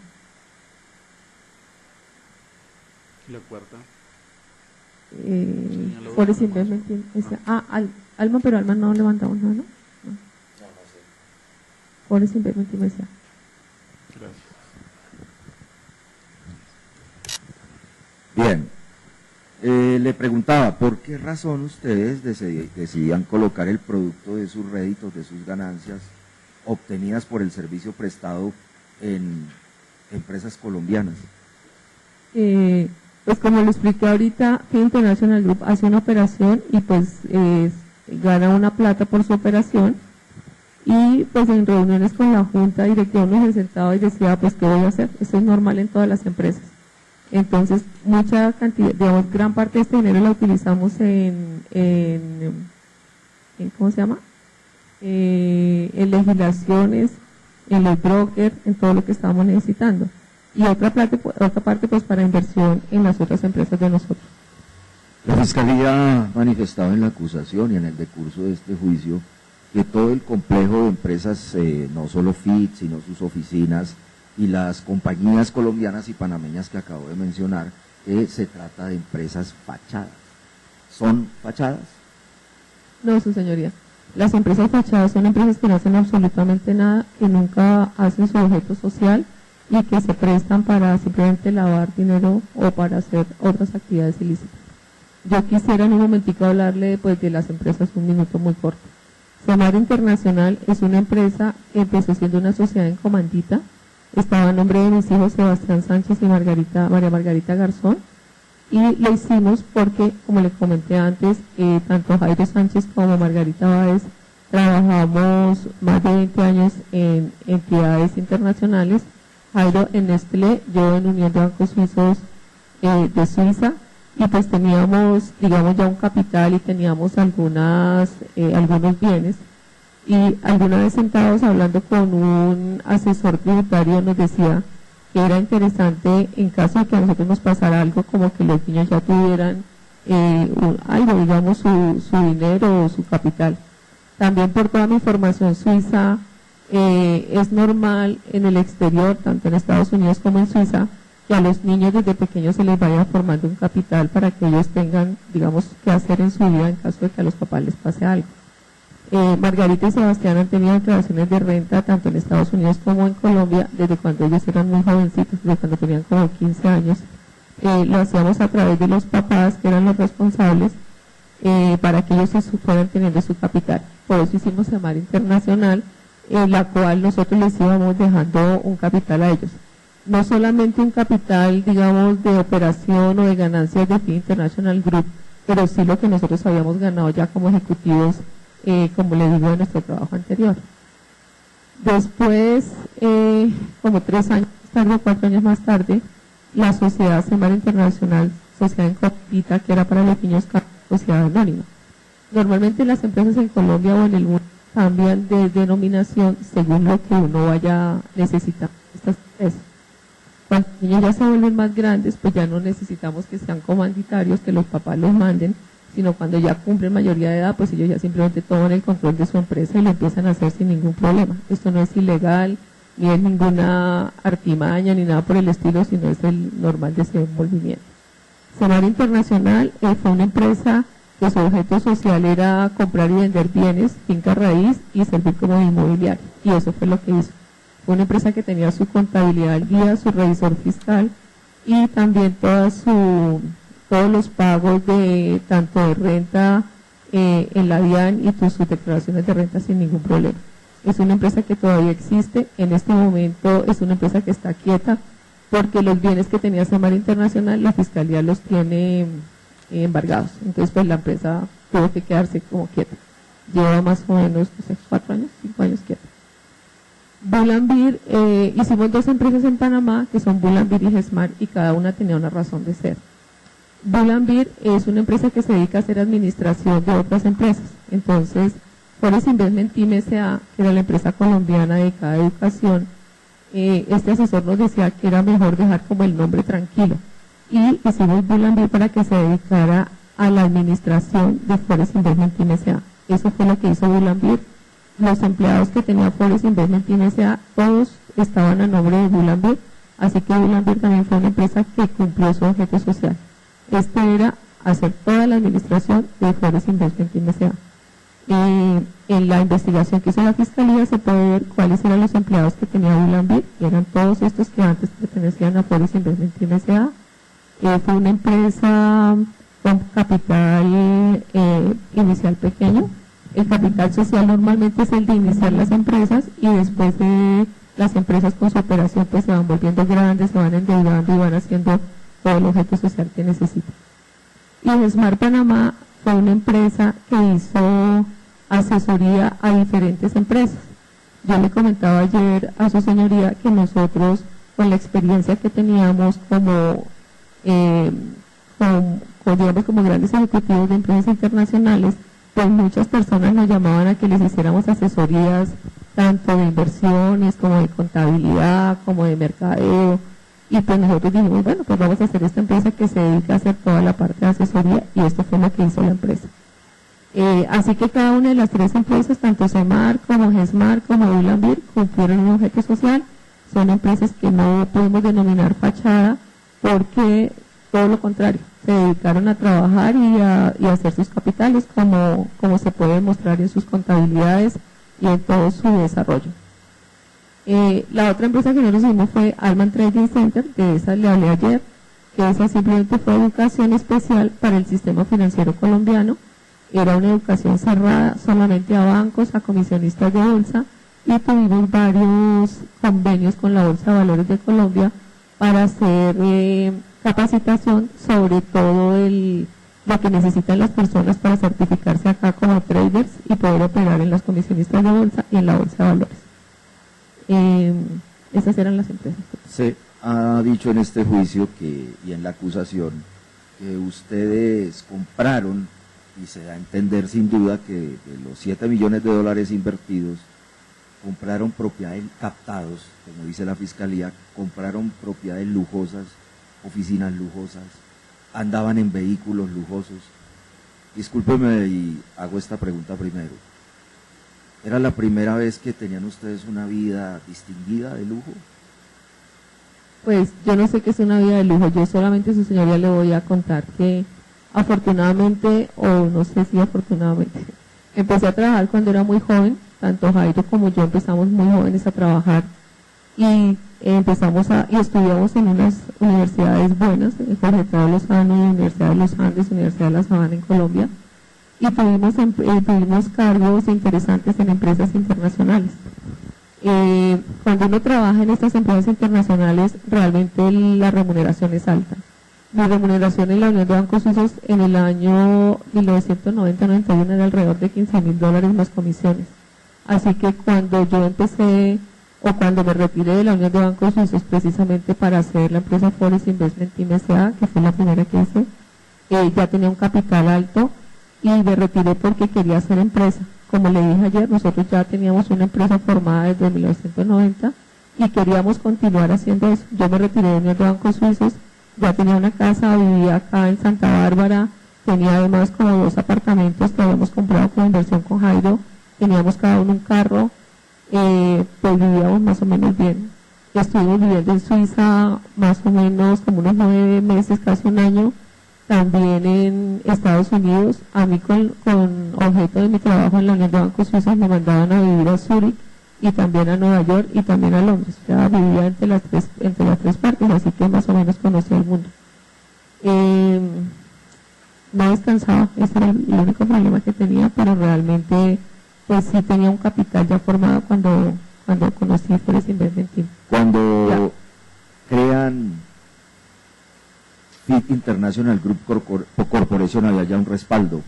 ¿Y la cuarta? Forest Investment Team S.A. Alma, pero Alma no levantamos nada, ¿no? No. Forest Investment Team S.A. Gracias. Bien, le preguntaba, ¿por qué razón ustedes decidían colocar el producto de sus réditos, de sus ganancias obtenidas por el servicio prestado en empresas colombianas? Pues como lo expliqué ahorita, FIT International Group hace una operación y pues gana una plata por su operación, y pues en reuniones con la junta directiva uno se sentaba y decía, pues ¿qué voy a hacer? Eso es normal en todas las empresas. Entonces, mucha cantidad, digamos, gran parte de este dinero la utilizamos en ¿cómo se llama? En legislaciones, en los brokers, en todo lo que estábamos necesitando. Y otra parte pues para inversión en las otras empresas de nosotros. La Fiscalía ha manifestado en la acusación y en el decurso de este juicio que todo el complejo de empresas, no solo FIT, sino sus oficinas y las compañías colombianas y panameñas que acabo de mencionar, se trata de empresas fachadas. ¿Son fachadas? No, su señoría. Las empresas fachadas son empresas que no hacen absolutamente nada, que nunca hacen su objeto social y que se prestan para simplemente lavar dinero o para hacer otras actividades ilícitas. Yo quisiera en un momentico hablarle pues de las empresas un minuto muy corto. CEMAR Internacional es una empresa que empezó siendo una sociedad en comandita. Estaba a nombre de mis hijos Sebastián Sánchez y María Margarita Garzón, y lo hicimos porque, como le comenté antes, tanto Jairo Sánchez como Margarita Báez trabajamos más de 20 años en entidades internacionales, Jairo en Nestlé, yo en Unión de Bancos Suizos de Suiza, y pues teníamos, digamos, ya un capital y teníamos algunos bienes. Y alguna vez sentados hablando con un asesor tributario nos decía que era interesante, en caso de que a nosotros nos pasara algo, como que los niños ya tuvieran algo, digamos, su dinero o su capital. También por toda mi formación suiza, Es normal en el exterior, tanto en Estados Unidos como en Suiza, que a los niños desde pequeños se les vaya formando un capital para que ellos tengan, digamos, qué hacer en su vida en caso de que a los papás les pase algo. Margarita y Sebastián han tenido declaraciones de renta tanto en Estados Unidos como en Colombia desde cuando ellos eran muy jovencitos, desde cuando tenían como 15 años. Lo hacíamos a través de los papás, que eran los responsables, para que ellos se fueran teniendo su capital. Por eso hicimos Semar Internacional, la cual nosotros les íbamos dejando un capital a ellos. No solamente un capital, digamos, de operación o de ganancias de Fin International Group, pero sí lo que nosotros habíamos ganado ya como ejecutivos, como le digo, de nuestro trabajo anterior. Después, como 3 años más tarde, 4 años más tarde, la sociedad Semar Internacional, sociedad en Copita, que era para los niños, sociedad anónima. Normalmente las empresas en Colombia o en el mundo cambian de denominación según lo que uno vaya necesitando estas empresas. Cuando los niños ya se vuelven más grandes, pues ya no necesitamos que sean comanditarios, que los papás los manden, sino cuando ya cumplen mayoría de edad, pues ellos ya simplemente toman el control de su empresa y lo empiezan a hacer sin ningún problema. Esto no es ilegal, ni es ninguna artimaña, ni nada por el estilo, sino es el normal desenvolvimiento. Semar Internacional fue una empresa que su objeto social era comprar y vender bienes, finca raíz y servir como inmobiliario, y eso fue lo que hizo. Fue una empresa que tenía su contabilidad al día, su revisor fiscal y también todos los pagos de tanto de renta en la DIAN y sus declaraciones de renta sin ningún problema. Es una empresa que todavía existe, en este momento es una empresa que está quieta porque los bienes que tenía Semar Internacional la Fiscalía los tiene embargados, entonces pues la empresa tuvo que quedarse como quieta. Lleva más o menos, no sé, 4 años, 5 años quieta. Bulambir, hicimos 2 empresas en Panamá que son Bulambir y Gesmar y cada una tenía una razón de ser. Bulambir es una empresa que se dedica a hacer administración de otras empresas. Entonces, Forest Investment Team S.A., que era la empresa colombiana dedicada a educación, este asesor nos decía que era mejor dejar como el nombre tranquilo. Y hicimos Bulambir para que se dedicara a la administración de Forest Investment Team S.A. Eso fue lo que hizo Bulambir. Los empleados que tenía Forest Investment Team S.A., todos estaban a nombre de Bulambir, así que Bulambir también fue una empresa que cumplió su objeto social. Este era hacer toda la administración de Forest Investment Team S.A. En la investigación que hizo la Fiscalía se puede ver cuáles eran los empleados que tenía Bulambir, y eran todos estos que antes pertenecían a Forest Investment Team S.A. Fue una empresa con capital inicial pequeño. El capital social normalmente es el de iniciar las empresas y después las empresas con su operación pues se van volviendo grandes, se van endeudando y van haciendo todo el objeto social que necesitan. Y Smart Panamá fue una empresa que hizo asesoría a diferentes empresas. Yo le comentaba ayer a su señoría que nosotros, con la experiencia que teníamos digamos, como grandes ejecutivos de empresas internacionales, pues muchas personas nos llamaban a que les hiciéramos asesorías tanto de inversiones como de contabilidad, como de mercadeo, y pues nosotros dijimos, bueno, pues vamos a hacer esta empresa que se dedica a hacer toda la parte de asesoría, y esto fue lo que hizo la empresa. Así que cada una de las 3 empresas, tanto Semar como Gesmar como Bulambir, cumplieron un objeto social. Son empresas que no podemos denominar fachada porque todo lo contrario, se dedicaron a trabajar y a hacer sus capitales como se puede mostrar en sus contabilidades y en todo su desarrollo. La otra empresa que nosotros hicimos fue Alman Trading Center, de esa le hablé ayer, que esa simplemente fue educación especial para el sistema financiero colombiano. Era una educación cerrada solamente a bancos, a comisionistas de bolsa, y tuvimos varios convenios con la Bolsa de Valores de Colombia para hacer capacitación sobre todo lo que necesitan las personas para certificarse acá como traders y poder operar en las comisionistas de bolsa y en la Bolsa de Valores. Esas eran las empresas. Se ha dicho en este juicio y en la acusación que ustedes compraron, y se da a entender sin duda que de los $7 millones invertidos, compraron propiedades captados, como dice la Fiscalía, compraron propiedades lujosas, oficinas lujosas, andaban en vehículos lujosos. Discúlpeme y hago esta pregunta primero. ¿Era la primera vez que tenían ustedes una vida distinguida de lujo? Pues yo no sé qué es una vida de lujo, yo solamente a su señoría le voy a contar que afortunadamente, o no sé si afortunadamente, empecé a trabajar cuando era muy joven, tanto Jairo como yo empezamos muy jóvenes a trabajar y y estudiamos en unas universidades buenas, Jorge Tadeo Lozano, Universidad de los Andes, Universidad de La Sabana en Colombia, y tuvimos cargos interesantes en empresas internacionales. Cuando uno trabaja en estas empresas internacionales, realmente la remuneración es alta. Mi remuneración en la Unión de Bancos Suizos en el año 1990-91 era alrededor de $15,000 más comisiones. Así que cuando yo empecé, o cuando me retiré de la Unión de Bancos Suizos precisamente para hacer la empresa Forest Investment Team S.A., que fue la primera que hice, ya tenía un capital alto y me retiré porque quería hacer empresa. Como le dije ayer, nosotros ya teníamos una empresa formada desde 1990 y queríamos continuar haciendo eso. Yo me retiré de la Unión de Bancos Suizos, ya tenía una casa, vivía acá en Santa Bárbara, tenía además como 2 apartamentos que habíamos comprado con inversión con Jairo, teníamos cada uno un carro, pues vivíamos más o menos bien. Estuvimos viviendo en Suiza más o menos como unos 9 meses, casi un año, también en Estados Unidos. A mí con objeto de mi trabajo en la Unión de Bancos Suizos me mandaban a vivir a Zúrich y también a Nueva York y también a Londres. Ya vivía entre las tres partes, así que más o menos conocía el mundo. No descansaba, ese era el único problema que tenía, pero realmente pues sí tenía un capital ya formado cuando conocí Forest Investment Team. Cuando crean Fit International Group Corporation, había ya un respaldo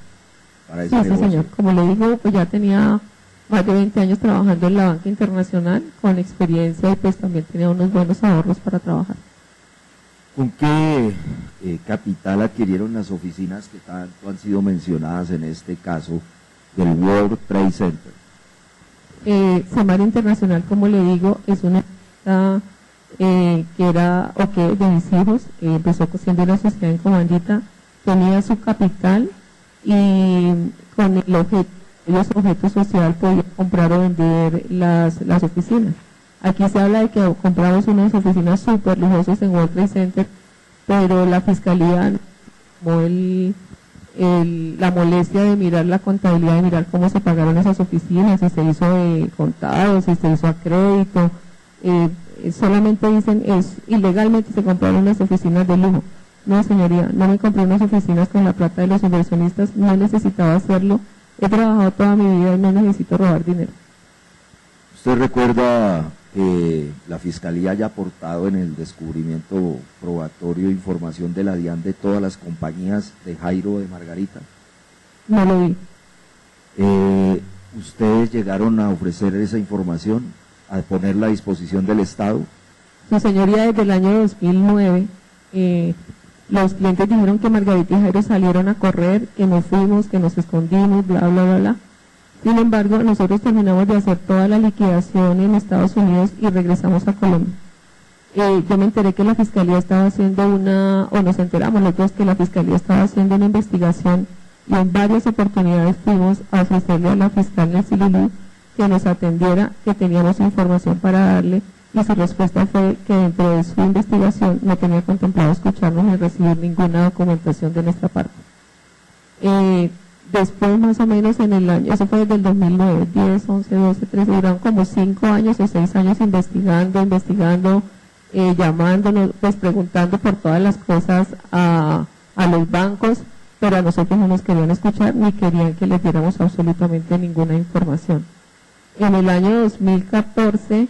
para ese negocio. Sí, señor. Como le digo, pues ya tenía más de 20 años trabajando en la banca internacional, con experiencia, y pues también tenía unos buenos ahorros para trabajar. ¿Con qué capital adquirieron las oficinas que tanto han sido mencionadas en este caso del World Trade Center? Semar Internacional, como le digo, es una empresa que de mis hijos, empezó siendo una sociedad en Comandita, tenía su capital y con los objetos social podía comprar o vender las oficinas. Aquí se habla de que compramos unas oficinas súper lujosas en World Trade Center, pero la fiscalía tomó la molestia de mirar la contabilidad, de mirar cómo se pagaron esas oficinas, si se hizo de contado, si se hizo a crédito. Solamente dicen ilegalmente se compraron unas oficinas de lujo. No, señoría, no me compré unas oficinas con la plata de los inversionistas, no necesitaba hacerlo. He trabajado toda mi vida y no necesito robar dinero. ¿Usted recuerda que la Fiscalía haya aportado en el descubrimiento probatorio información de la DIAN de todas las compañías de Jairo de Margarita? No lo vi. ¿Ustedes llegaron a ofrecer esa información, a ponerla a disposición del Estado? Su señoría, desde el año 2009, los clientes dijeron que Margarita y Jairo salieron a correr, que nos fuimos, que nos escondimos, bla, bla, bla, bla. Sin embargo, nosotros terminamos de hacer toda la liquidación en Estados Unidos y regresamos a Colombia. Yo me enteré que la Fiscalía estaba haciendo o nos enteramos los dos que la Fiscalía estaba haciendo una investigación y en varias oportunidades fuimos a ofrecerle a la fiscal Nancy Lulú que nos atendiera, que teníamos información para darle, y su respuesta fue que dentro de su investigación no tenía contemplado escucharnos ni recibir ninguna documentación de nuestra parte. Después, más o menos en el año, eso fue desde el 2009, 10, 11, 12, 13, duraron como 5 años o 6 años investigando, llamándonos, pues preguntando por todas las cosas a los bancos, pero a nosotros no nos querían escuchar ni querían que les diéramos absolutamente ninguna información. En el año 2014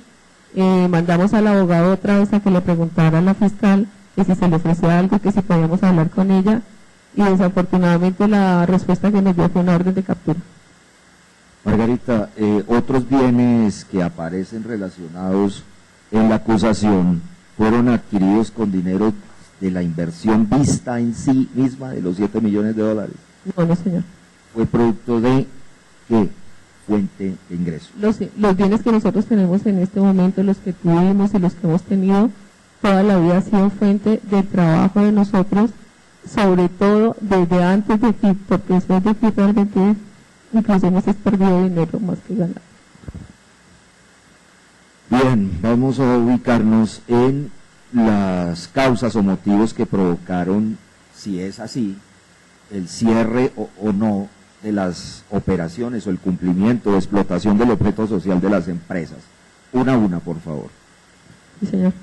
mandamos al abogado otra vez a que le preguntara a la fiscal que si se le ofrecía algo, que si podíamos hablar con ella, y desafortunadamente la respuesta que nos dio fue una orden de captura. Margarita, otros bienes que aparecen relacionados en la acusación fueron adquiridos con dinero de la inversión vista en sí misma de los $7 millones. No, señor. ¿Fue producto de qué fuente de ingreso? Los bienes que nosotros tenemos en este momento, los que tuvimos y los que hemos tenido, toda la vida ha sido fuente del trabajo de nosotros, sobre todo desde antes de FIP, porque después de FIP realmente incluso hemos perdido dinero más que ganar. Bien, vamos a ubicarnos en las causas o motivos que provocaron, si es así, el cierre o no de las operaciones o el cumplimiento o explotación del objeto social de las empresas. Una a una, por favor. Sí, señor.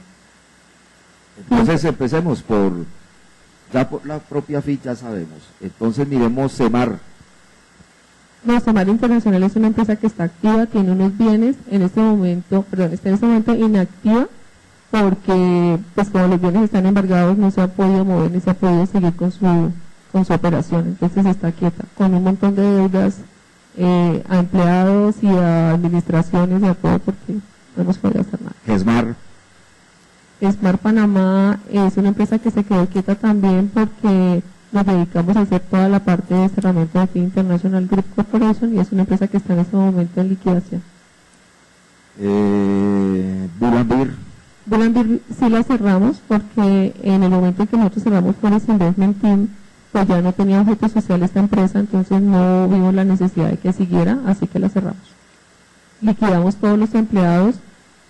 Entonces empecemos ya por la propia ficha sabemos. Entonces miremos Semar. No, Semar Internacional es una empresa que está activa, tiene unos bienes, está en este momento inactiva, porque pues como los bienes están embargados no se ha podido mover ni se ha podido seguir con su operación, entonces está quieta, con un montón de deudas a empleados y a administraciones y a todo, porque no hemos podido hacer nada. Gesmar. Smart Panamá es una empresa que se quedó quieta también porque nos dedicamos a hacer toda la parte de cerramiento de FI International Group Corporation y es una empresa que está en este momento en liquidación. Bulambir sí la cerramos porque en el momento en que nosotros cerramos Forest Investment Team, pues ya no tenía objeto social esta empresa, entonces no vimos la necesidad de que siguiera, así que la cerramos. Liquidamos todos los empleados,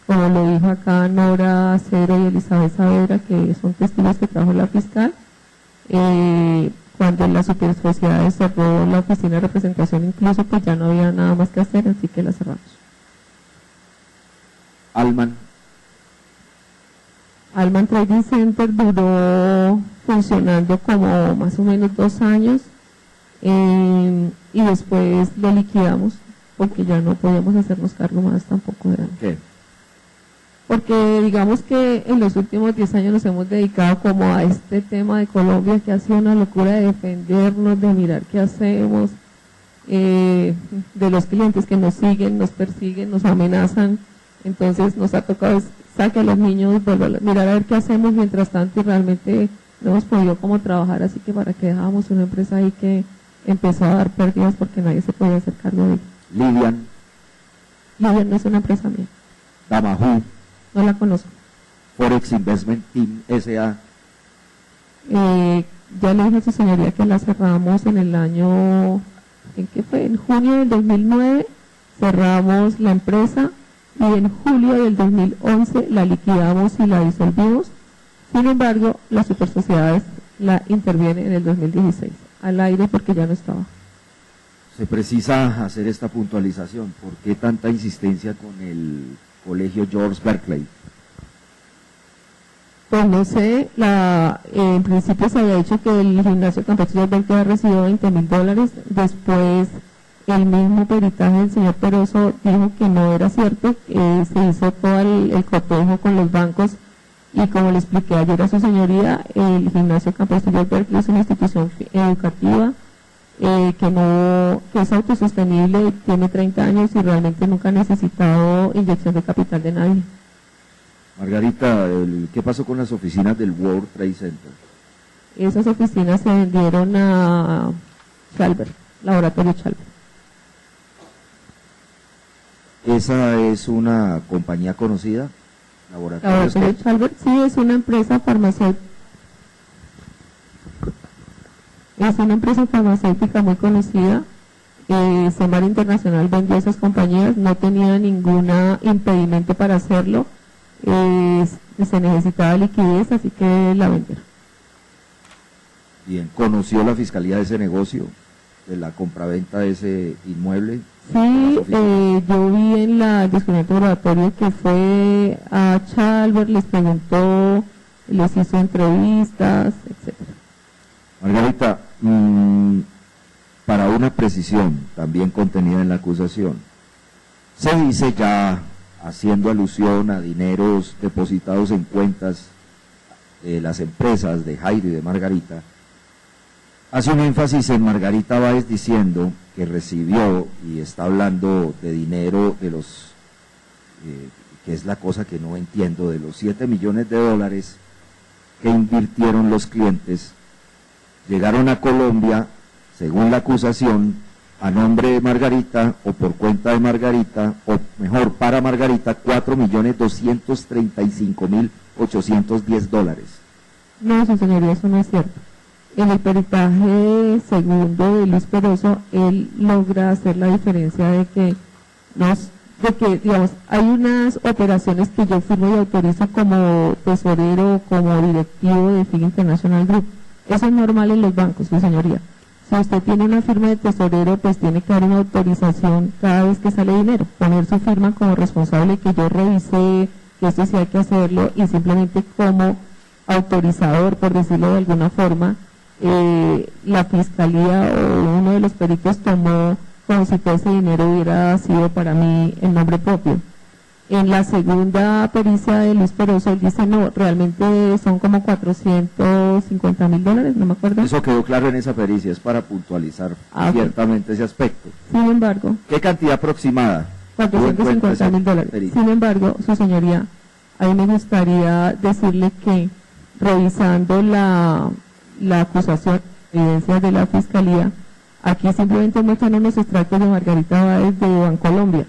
como lo dijo acá Nora Acero y Elizabeth Saavedra, que son testigos que trajo la fiscal. Cuando la supersociedad cerró la oficina de representación, incluso pues ya no había nada más que hacer, así que la cerramos. Alman Trading Center duró funcionando como más o menos 2 años y después lo liquidamos porque ya no podíamos hacernos cargo más tampoco de él. ¿Qué? Porque digamos que en los últimos 10 años nos hemos dedicado como a este tema de Colombia, que ha sido una locura de defendernos, de mirar qué hacemos, de los clientes que nos siguen, nos persiguen, nos amenazan. Entonces nos ha tocado saque a los niños, mirar a ver qué hacemos mientras tanto y realmente no hemos podido como trabajar, así que para que dejábamos una empresa ahí que empezó a dar pérdidas porque nadie se podía hacer cargo de ella. Lidian no es una empresa mía. Damajú. No la conozco. Forex Investment Team S.A. Ya le dije a su señoría que la cerramos en el año, ¿en qué fue? En junio del 2009 cerramos la empresa y en julio del 2011 la liquidamos y la disolvimos. Sin embargo, las supersociedades la intervienen en el 2016, al aire porque ya no estaba. Se precisa hacer esta puntualización. ¿Por qué tanta insistencia con el Colegio George Berkeley? Pues no sé, en principio se había dicho que el gimnasio Campeche George Berkeley había recibido $20,000, después el mismo peritaje del señor Peroso dijo que no era cierto, se hizo todo el cotejo con los bancos y como le expliqué ayer a su señoría, el gimnasio Campeche George Berkeley es una institución educativa que es autosostenible, tiene 30 años y realmente nunca ha necesitado inyección de capital de nadie. Margarita, ¿qué pasó con las oficinas del World Trade Center? Esas oficinas se vendieron a Chalber, Laboratorio Chalber. ¿Esa es una compañía conocida? Laboratorio Chalber, sí, es una empresa farmacéutica. Es una empresa farmacéutica muy conocida. Semar Internacional vendió esas compañías, no tenía ningún impedimento para hacerlo. Se necesitaba liquidez, así que la vendieron. Bien, ¿conoció la fiscalía de ese negocio, de la compraventa de ese inmueble? Sí, yo vi en el descubrimiento laboratorio que fue a Chalber, les preguntó, les hizo entrevistas, etcétera. Margarita, para una precisión también contenida en la acusación, se dice ya, haciendo alusión a dineros depositados en cuentas de las empresas de Jairo y de Margarita, hace un énfasis en Margarita Báez diciendo que recibió y está hablando de dinero de los, que es la cosa que no entiendo, de los $7 millones que invirtieron los clientes. Llegaron a Colombia, según la acusación, a nombre de Margarita o por cuenta de Margarita, o mejor, para Margarita, $4.235.810. No, su señoría, eso no es cierto. En el peritaje segundo de Luis Peroso, él logra hacer la diferencia de que de que, digamos, hay unas operaciones que yo firmo y autorizo como tesorero, como directivo de FIG International Group. Eso es normal en los bancos, su señoría. Si usted tiene una firma de tesorero, pues tiene que dar una autorización cada vez que sale dinero, poner su firma como responsable, que yo revisé, que esto sí hay que hacerlo, y simplemente como autorizador, por decirlo de alguna forma, la fiscalía o uno de los peritos tomó como si todo ese dinero hubiera sido para mí en nombre propio. En la segunda pericia de Luis Peroso, él dice, no, realmente son como $450,000, no me acuerdo. Eso quedó claro en esa pericia, es para puntualizar ciertamente ese aspecto. Sin embargo, ¿Qué cantidad aproximada? $450,000. Sin embargo, su señoría, a mí me gustaría decirle que revisando la acusación, evidencias de la fiscalía, aquí simplemente muestran unos extractos de Margarita Báez de Bancolombia,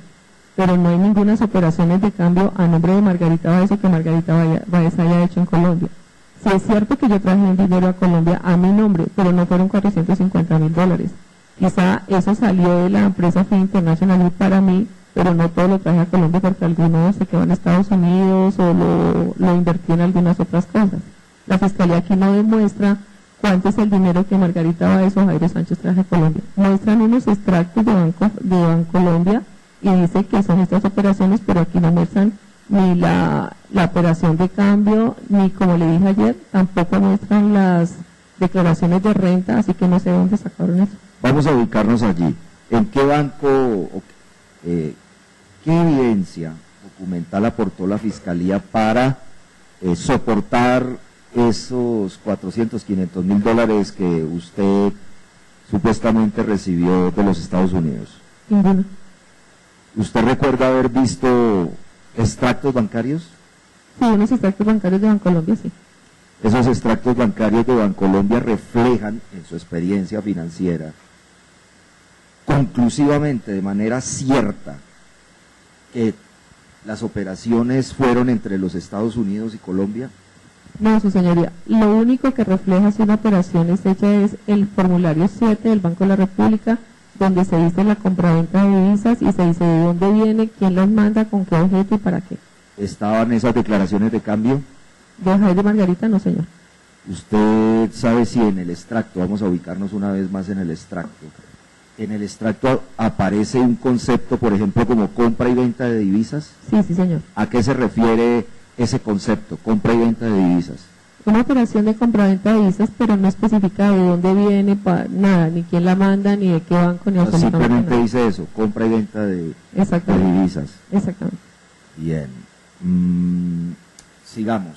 pero no hay ninguna operaciones de cambio a nombre de Margarita Báez o que Margarita Báez haya hecho en Colombia. Sí es cierto que yo traje un dinero a Colombia a mi nombre, pero no fueron $450,000. Quizá eso salió de la empresa FIG International Group para mí, pero no todo lo traje a Colombia porque algunos se quedó en Estados Unidos o lo invertí en algunas otras cosas. La fiscalía aquí no demuestra cuánto es el dinero que Margarita Báez o Jairo Sánchez traje a Colombia. Muestran unos extractos de Bancolombia y dice que son estas operaciones, pero aquí no muestran ni la operación de cambio, ni como le dije ayer, tampoco muestran las declaraciones de renta, así que no sé dónde sacaron eso. Vamos a ubicarnos allí. ¿En qué banco, qué evidencia documental aportó la Fiscalía para soportar esos $400,000-$500,000 que usted supuestamente recibió de los Estados Unidos? Ninguna. ¿Usted recuerda haber visto extractos bancarios? Sí, unos extractos bancarios de Bancolombia, sí. Esos extractos bancarios de Bancolombia reflejan, en su experiencia financiera, conclusivamente, de manera cierta, que las operaciones fueron entre los Estados Unidos y Colombia. No, su señoría, lo único que refleja si una operación es hecha es el formulario 7 del Banco de la República, donde se dice la compraventa de divisas y se dice de dónde viene, quién las manda, con qué objeto y para qué. ¿Estaban esas declaraciones de cambio? ¿De Jairo Margarita? No, señor. ¿Usted sabe si en el extracto, vamos a ubicarnos una vez más en el extracto aparece un concepto, por ejemplo, como compra y venta de divisas? Sí, sí, señor. ¿A qué se refiere ese concepto, compra y venta de divisas? Una operación de compraventa de divisas, pero no especifica de dónde viene, nada, ni quién la manda, ni de qué banco, ni absolutamente simplemente nada. dice eso, compra y venta de divisas. Exactamente. Bien. Sigamos.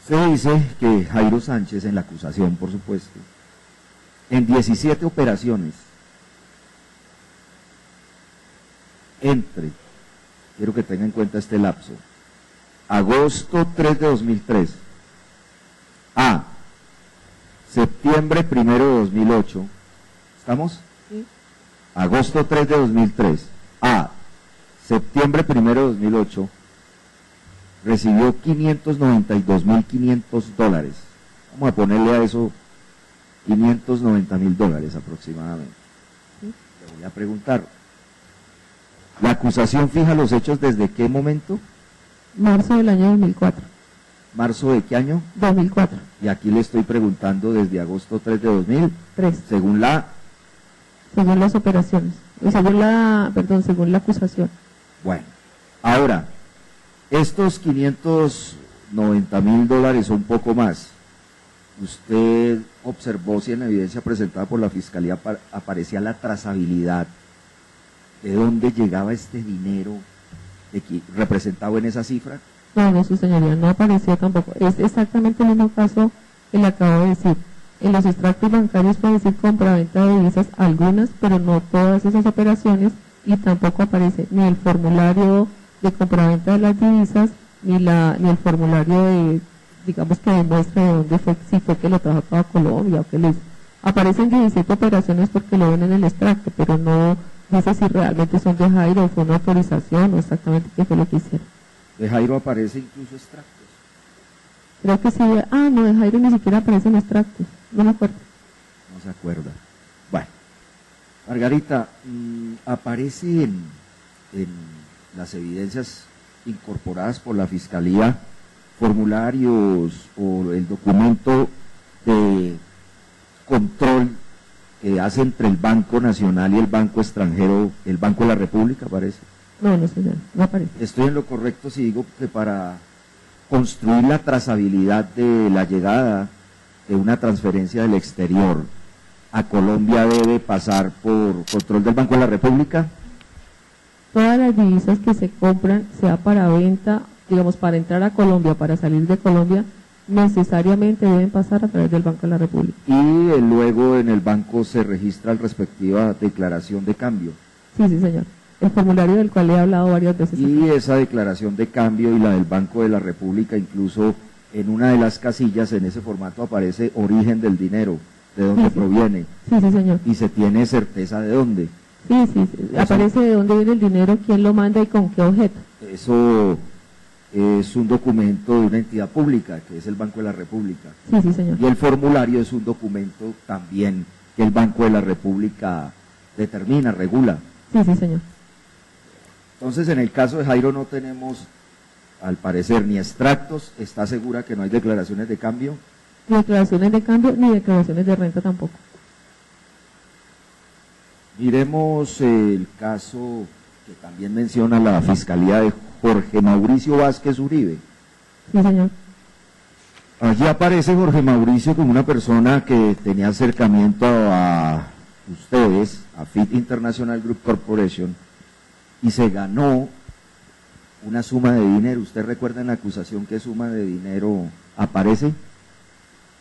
Se dice que Jairo Sánchez, en la acusación, por supuesto, en 17 operaciones, quiero que tenga en cuenta este lapso, agosto 3 de 2003 a septiembre 1 de 2008, ¿estamos? Sí. Agosto 3 de 2003 a septiembre 1 de 2008, recibió $592,500. Vamos a ponerle a eso $590,000 aproximadamente. Sí. Le voy a preguntar, ¿la acusación fija los hechos desde qué momento? Marzo del año 2004. ¿Marzo de qué año? 2004. Y aquí le estoy preguntando desde agosto 3 de 2003, según las operaciones, según la acusación. Bueno, ahora, estos $590,000 o un poco más, ¿usted observó si en la evidencia presentada por la Fiscalía aparecía la trazabilidad de dónde llegaba este dinero representado en esa cifra? No, su señoría, no apareció tampoco. Es exactamente el mismo caso que le acabo de decir. En los extractos bancarios puede decir compraventa de divisas, algunas, pero no todas esas operaciones, y tampoco aparece ni el formulario de compraventa de las divisas, ni el formulario de, digamos, que demuestra de dónde fue, si fue que lo trajo a Colombia o que les aparecen 17 operaciones porque lo ven en el extracto, pero no dice si realmente son de Jairo o fue una autorización o exactamente qué fue lo que hicieron. De Jairo aparece incluso extractos. Creo que sí, no, de Jairo ni siquiera aparecen extractos, no me acuerdo. No se acuerda. Bueno, Margarita, aparece en las evidencias incorporadas por la Fiscalía formularios o el documento de control que hace entre el Banco Nacional y el Banco Extranjero, el Banco de la República, parece. No, no señor, no aparece. Estoy en lo correcto si digo que para construir la trazabilidad de la llegada de una transferencia del exterior a Colombia debe pasar por control del Banco de la República. Todas las divisas que se compran, sea para venta, digamos, para entrar a Colombia, para salir de Colombia, necesariamente deben pasar a través del Banco de la República. Y luego en el banco se registra la respectiva declaración de cambio. Sí, sí, señor. El formulario del cual he hablado varias veces. Y esa declaración de cambio y la del Banco de la República, incluso en una de las casillas, en ese formato aparece origen del dinero, de dónde proviene. Sí, sí, señor. Y se tiene certeza de dónde. Sí, sí, sí. Aparece de dónde viene el dinero, quién lo manda y con qué objeto. Eso es un documento de una entidad pública, que es el Banco de la República. Sí, sí, señor. Y el formulario es un documento también que el Banco de la República determina, regula. Sí, sí, señor. Entonces, en el caso de Jairo no tenemos, al parecer, ni extractos. ¿Está segura que no hay declaraciones de cambio? Ni declaraciones de cambio, ni declaraciones de renta tampoco. Miremos el caso que también menciona la Fiscalía de Jorge Mauricio Vázquez Uribe. Sí, señor. Allí aparece Jorge Mauricio como una persona que tenía acercamiento a ustedes, a Fit International Group Corporation, y se ganó una suma de dinero. ¿Usted recuerda en la acusación qué suma de dinero aparece?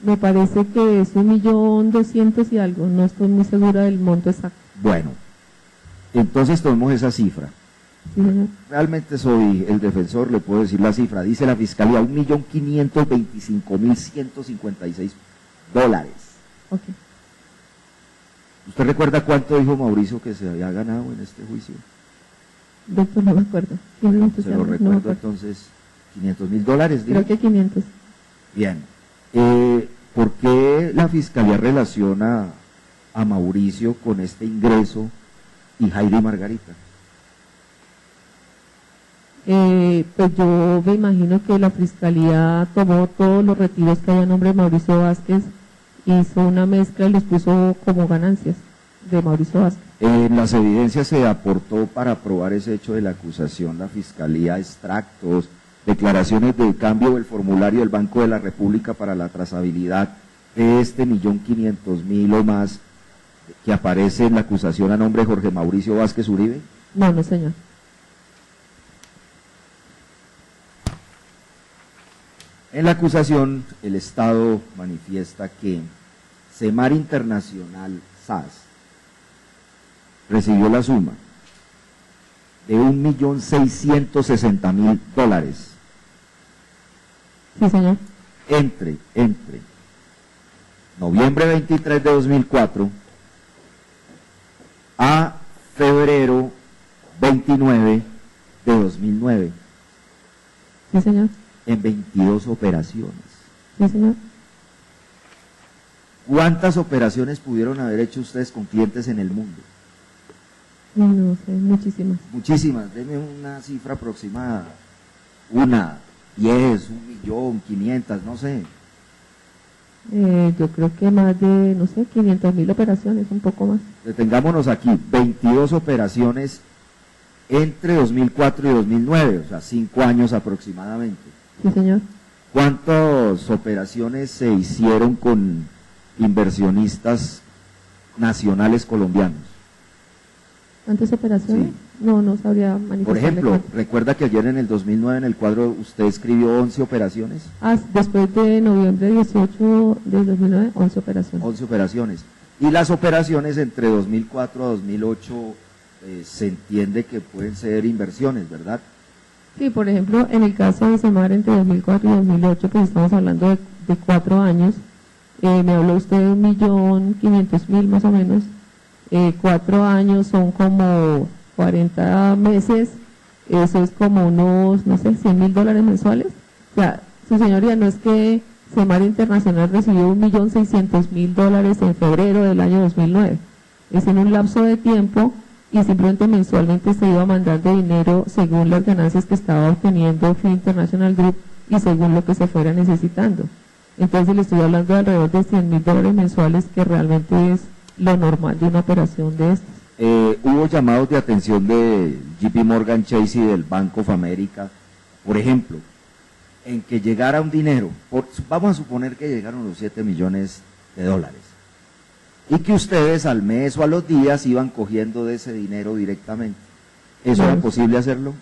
Me parece que es 1.200.000 y algo, no estoy muy segura del monto exacto. Bueno, entonces tomemos esa cifra. Sí, señor. Realmente soy el defensor, le puedo decir la cifra. Dice la Fiscalía, $1.525.156. Ok. ¿Usted recuerda cuánto dijo Mauricio que se había ganado en este juicio? Doctor, no me acuerdo. Se lo No me recuerdo acuerdo. entonces, $500.000. ¿dijo? Creo que 500. Bien. ¿Por qué la Fiscalía relaciona a Mauricio con este ingreso y Jairo y Margarita? Pues yo me imagino que la Fiscalía tomó todos los retiros que hay a nombre de Mauricio Vázquez, hizo una mezcla y los puso como ganancias de Mauricio Vázquez. En las evidencias se aportó para probar ese hecho de la acusación la Fiscalía extractos, declaraciones de cambio del formulario del Banco de la República para la trazabilidad de este 1.500.000 o más que aparece en la acusación a nombre de Jorge Mauricio Vázquez Uribe. No, no, señor. En la acusación, el Estado manifiesta que Semar Internacional SAS recibió la suma de $1.660.000 Sí, señor. entre noviembre 23 de 2004 a febrero 29 de 2009, Sí, señor. en 22 operaciones. Sí, señor. ¿Cuántas operaciones pudieron haber hecho ustedes con clientes en el mundo? No sé, muchísimas. Muchísimas, denme una cifra aproximada. 1, 10, 1.500.000, no sé. Yo creo que más de, no sé, 500.000 operaciones, un poco más. Detengámonos aquí, 22 operaciones entre 2004 y 2009, o sea, 5 años aproximadamente. Sí, señor. ¿Cuántas operaciones se hicieron con inversionistas nacionales colombianos? ¿Cuántas operaciones? Sí. No sabría manifestarle. Por ejemplo, cuántas. recuerda que ayer en el 2009 en el cuadro usted escribió 11 operaciones. Después de noviembre 18 del 2009, 11 operaciones. 11 operaciones. Y las operaciones entre 2004 a 2008 se entiende que pueden ser inversiones, ¿verdad? Sí, por ejemplo, en el caso de Semar entre 2004 y 2008, pues estamos hablando de 4 años. Me habló usted de 1.500.000 más o menos. 4 años son como 40 meses, eso es como unos, no sé, $100.000 mensuales. O sea, su señoría, no es que Semar Internacional recibió $1.600.000 en febrero del año 2009. es en un lapso de tiempo y simplemente mensualmente se iba mandando dinero según las ganancias que estaba obteniendo Free International Group y según lo que se fuera necesitando. Entonces le estoy hablando de alrededor de $100,000 mensuales, que realmente es lo normal de una operación de estas. Hubo llamados de atención de JP Morgan Chase y del Bank of America, por ejemplo, en que llegara un dinero, vamos a suponer que llegaron los $7 millones, y que ustedes al mes o a los días iban cogiendo de ese dinero directamente. ¿Eso era posible hacerlo?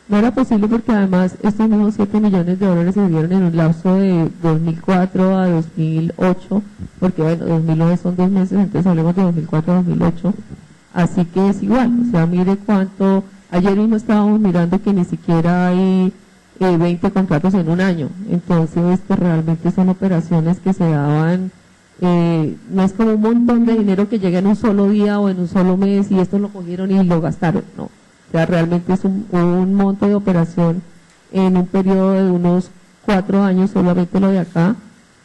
No era posible, porque además estos mismos $7 millones se dieron en un lapso de 2004 a 2008, porque bueno, 2009 son 2 meses, entonces hablemos de 2004 a 2008, así que es igual. O sea, mire cuánto, ayer mismo estábamos mirando que ni siquiera hay 20 contratos en un año, entonces realmente son operaciones que se daban, no es como un montón de dinero que llega en un solo día o en un solo mes y estos lo cogieron y lo gastaron, no. O sea, realmente es un monto de operación en un periodo de unos 4 años, solamente lo de acá,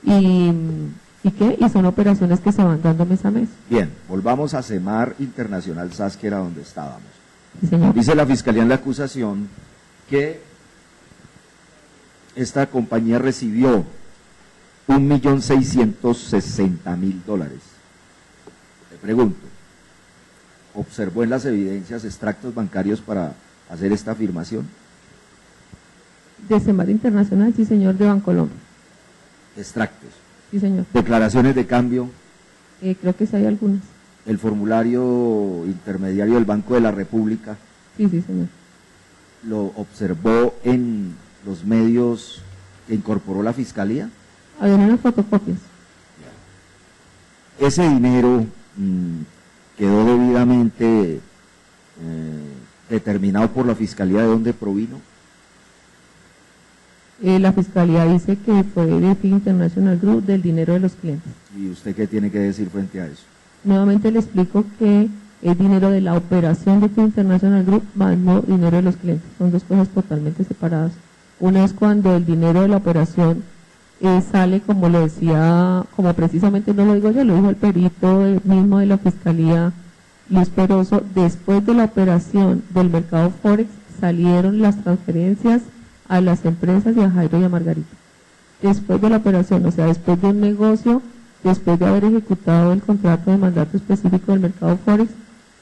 y son operaciones que se van dando mes a mes. Bien, volvamos a Semar Internacional SAS, que era donde estábamos. Sí, señor. Dice la Fiscalía en la acusación que esta compañía recibió $1.660.000. Le pregunto, ¿observó en las evidencias extractos bancarios para hacer esta afirmación? De Semar Internacional, sí señor, de Bancolombia. Extractos. Sí señor. Declaraciones de cambio. Creo que sí hay algunas. El formulario intermediario del Banco de la República. Sí, sí señor. ¿Lo observó en los medios que incorporó la Fiscalía? Había unas fotocopias. Ese dinero quedó debidamente determinado por la Fiscalía de dónde provino. La Fiscalía dice que fue de Free International Group, del dinero de los clientes. ¿Y usted qué tiene que decir frente a eso? Nuevamente le explico que es dinero de la operación de Free International Group más no dinero de los clientes. Son dos cosas totalmente separadas. Una es cuando el dinero de la operación sale, como lo decía, como precisamente no lo digo yo, lo dijo el perito mismo de la Fiscalía, Luis Peroso, después de la operación del mercado Forex salieron las transferencias a las empresas y a Jairo y a Margarita. Después de la operación, o sea, después de un negocio, después de haber ejecutado el contrato de mandato específico del mercado Forex,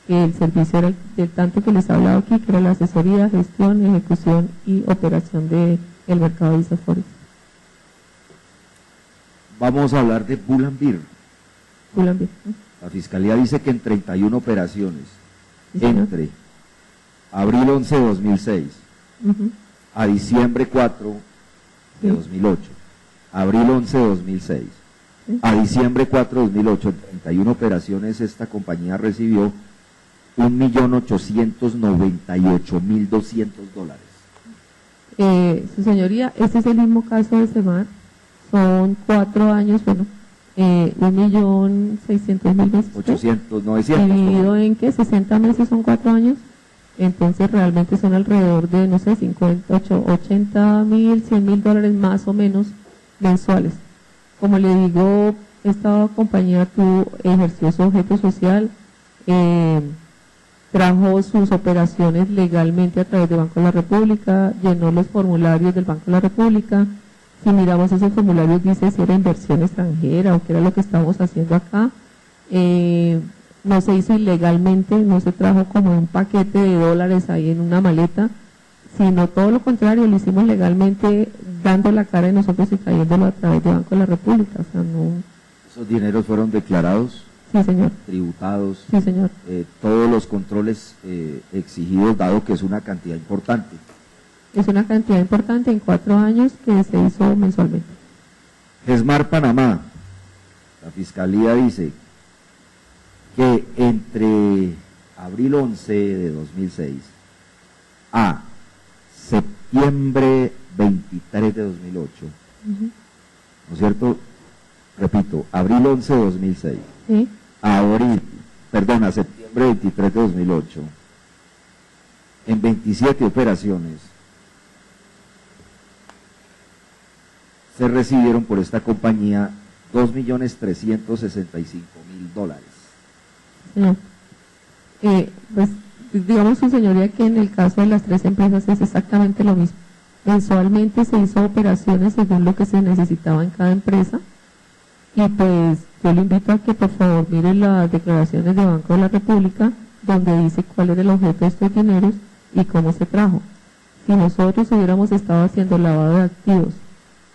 el servicio era del tanto que les he hablado aquí, que era la asesoría, gestión, ejecución y operación del mercado de Visa Forex. Vamos a hablar de Bull and Bear. Bull and Bear. La Fiscalía dice que en 31 operaciones, Sí, señor. entre abril 11 de 2006 a diciembre 4 de 2008, abril 11 de 2006 a diciembre 4 de 2008, en 31 operaciones esta compañía recibió $1.898.200. Su señoría, este es el mismo caso de Semar, son 4 años, bueno, 1.600.000 veces. 800, 900. Dividido en que 60 meses son 4 años, entonces realmente son alrededor de, no sé, 58, 80.000, $100.000 más o menos mensuales. Como le digo, esta compañía ejerció su objeto social, trajo sus operaciones legalmente a través del Banco de la República, llenó los formularios del Banco de la República. Si miramos esos formularios, dice si era inversión extranjera o qué era lo que estamos haciendo acá. No se hizo ilegalmente, no se trajo como un paquete de dólares ahí en una maleta, sino todo lo contrario, lo hicimos legalmente, dando la cara de nosotros y trayéndolo a través del Banco de la República. O sea, no. ¿Esos dineros fueron declarados? Sí, señor. Tributados. Sí, señor. Todos los controles exigidos, dado que es una cantidad importante. Es una cantidad importante en 4 años que se hizo mensualmente. Gesmar Panamá, la Fiscalía dice que entre abril 11 de 2006 a septiembre 23 de 2008, ¿no es cierto? Repito, abril 11 de 2006 ¿Sí? a septiembre 23 de 2008, en 27 operaciones, se recibieron por esta compañía $2.365.000. señor. Pues digamos, su señoría, que en el caso de las tres empresas es exactamente lo mismo. Mensualmente se hizo operaciones según lo que se necesitaba en cada empresa, y pues yo le invito a que por favor mire las declaraciones de Banco de la República, donde dice cuál era el objeto de estos dineros y cómo se trajo. Si nosotros hubiéramos estado haciendo lavado de activos,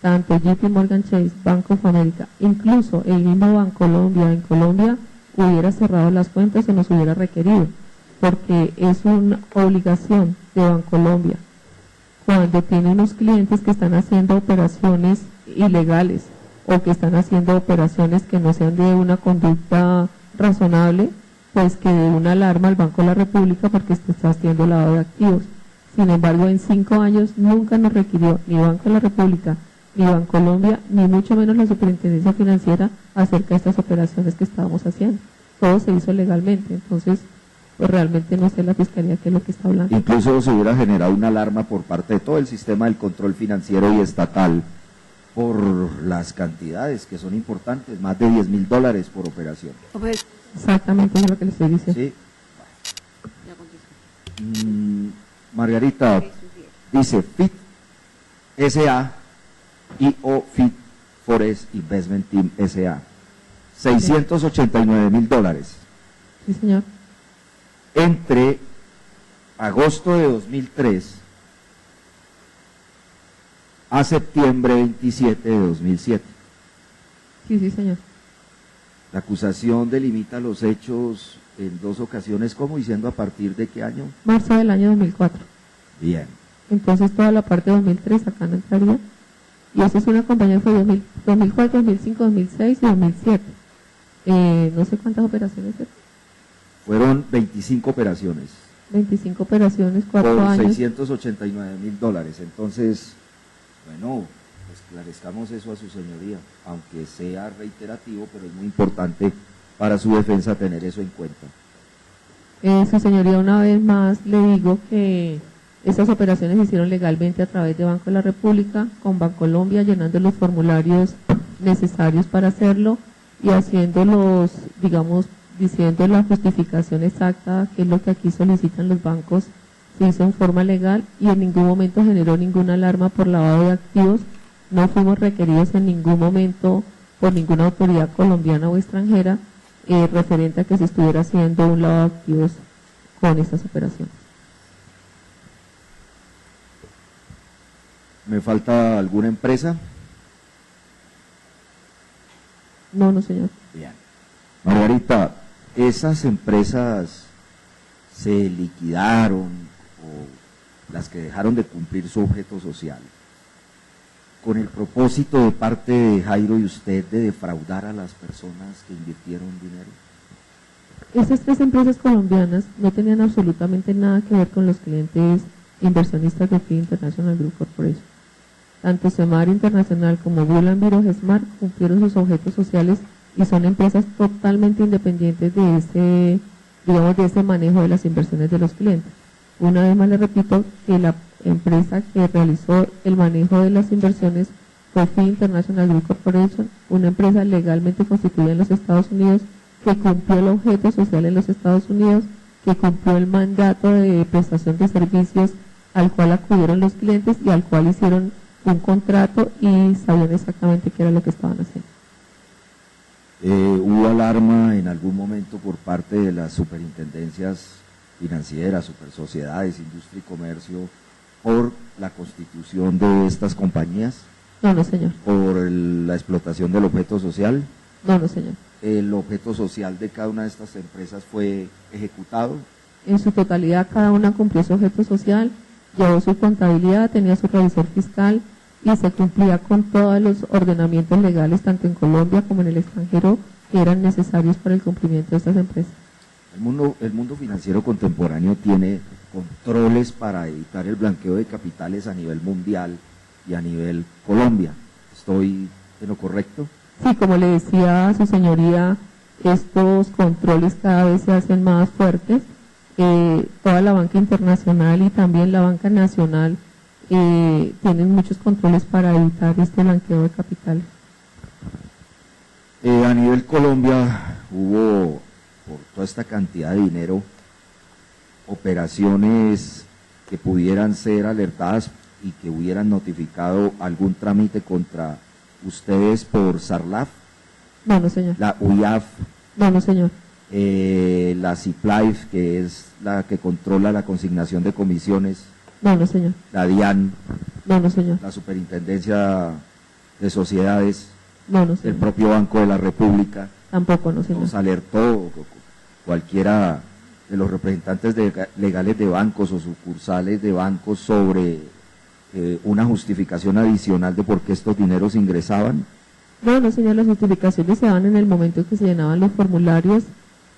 tanto JP Morgan Chase, Bank of America, incluso el mismo Bancolombia en Colombia, hubiera cerrado las cuentas o nos hubiera requerido, porque es una obligación de Bancolombia cuando tiene unos clientes que están haciendo operaciones ilegales o que están haciendo operaciones que no sean de una conducta razonable, pues que dé una alarma al Banco de la República porque está haciendo lavado de activos. Sin embargo, en 5 años nunca nos requirió ni Banco de la República, ni Bancolombia, ni mucho menos la Superintendencia Financiera acerca de estas operaciones que estábamos haciendo. Todo se hizo legalmente, entonces pues realmente no sé la Fiscalía qué es lo que está hablando. Incluso se hubiera generado una alarma por parte de todo el sistema del control financiero y estatal por las cantidades que son importantes, más de $10,000 por operación. Exactamente, es lo que le estoy diciendo. Sí. Margarita, dice FIT S.A. y o FIT Forest Investment Team S.A. $689,000. Sí, señor. Entre agosto de 2003 a septiembre 27 de 2007. Sí, señor. La acusación delimita los hechos en 2 ocasiones, como diciendo a partir de qué año. Marzo del año 2004. Bien. Entonces toda la parte de 2003 acá no entraría. Y esa es una compañía que fue 2004, 2005, 2006 y 2007. No sé cuántas operaciones eran. Fueron 25 operaciones. 25 operaciones, 4 por años. $689,000. Entonces, bueno, esclarezcamos eso a su señoría, aunque sea reiterativo, pero es muy importante para su defensa tener eso en cuenta. Su señoría, una vez más le digo que esas operaciones se hicieron legalmente a través de Banco de la República, con Bancolombia, llenando los formularios necesarios para hacerlo y haciendo los, digamos, diciendo la justificación exacta, que es lo que aquí solicitan los bancos, se hizo en forma legal y en ningún momento generó ninguna alarma por lavado de activos. No fuimos requeridos en ningún momento por ninguna autoridad colombiana o extranjera referente a que se estuviera haciendo un lavado de activos con estas operaciones. ¿Me falta alguna empresa? No, no, señor. Bien. Margarita, ¿esas empresas se liquidaron o las que dejaron de cumplir su objeto social con el propósito de parte de Jairo y usted de defraudar a las personas que invirtieron dinero? Esas 3 empresas colombianas no tenían absolutamente nada que ver con los clientes inversionistas de FIT International Group Corporation. Tanto Semar Internacional como Bull&Biro Gesmar cumplieron sus objetos sociales y son empresas totalmente independientes de ese, digamos, de ese manejo de las inversiones de los clientes. Una vez más le repito que la empresa que realizó el manejo de las inversiones fue FIT International Group Corporation, una empresa legalmente constituida en los Estados Unidos, que cumplió el objeto social en los Estados Unidos, que cumplió el mandato de prestación de servicios al cual acudieron los clientes y al cual hicieron un contrato y sabían exactamente qué era lo que estaban haciendo. ¿Hubo alarma en algún momento por parte de las superintendencias financieras, supersociedades, industria y comercio por la constitución de estas compañías? No, no, señor. ¿Por la explotación del objeto social? No, no, señor. ¿El objeto social de cada una de estas empresas fue ejecutado? En su totalidad, cada una cumplió su objeto social, llevó su contabilidad, tenía su revisor fiscal y se cumplía con todos los ordenamientos legales, tanto en Colombia como en el extranjero, que eran necesarios para el cumplimiento de estas empresas. El mundo financiero contemporáneo tiene controles para evitar el blanqueo de capitales a nivel mundial y a nivel Colombia. ¿Estoy en lo correcto? Sí, como le decía a su señoría, estos controles cada vez se hacen más fuertes. Toda la banca internacional y también la banca nacional tienen muchos controles para evitar este blanqueo de capitales. A nivel Colombia hubo por toda esta cantidad de dinero, operaciones que pudieran ser alertadas y que hubieran notificado algún trámite contra ustedes por SARLAF, No, no, señor. la UIAF, No, no, señor. la CIPLAIF, que es la que controla la consignación de comisiones, No, no, señor. la DIAN, No, no, señor. la Superintendencia de Sociedades, No, no, el señor. propio Banco de la República, Tampoco, no, señor. nos alertó cualquiera de los representantes legales de bancos o sucursales de bancos sobre una justificación adicional de por qué estos dineros ingresaban. No, no, señor, las justificaciones se daban en el momento en que se llenaban los formularios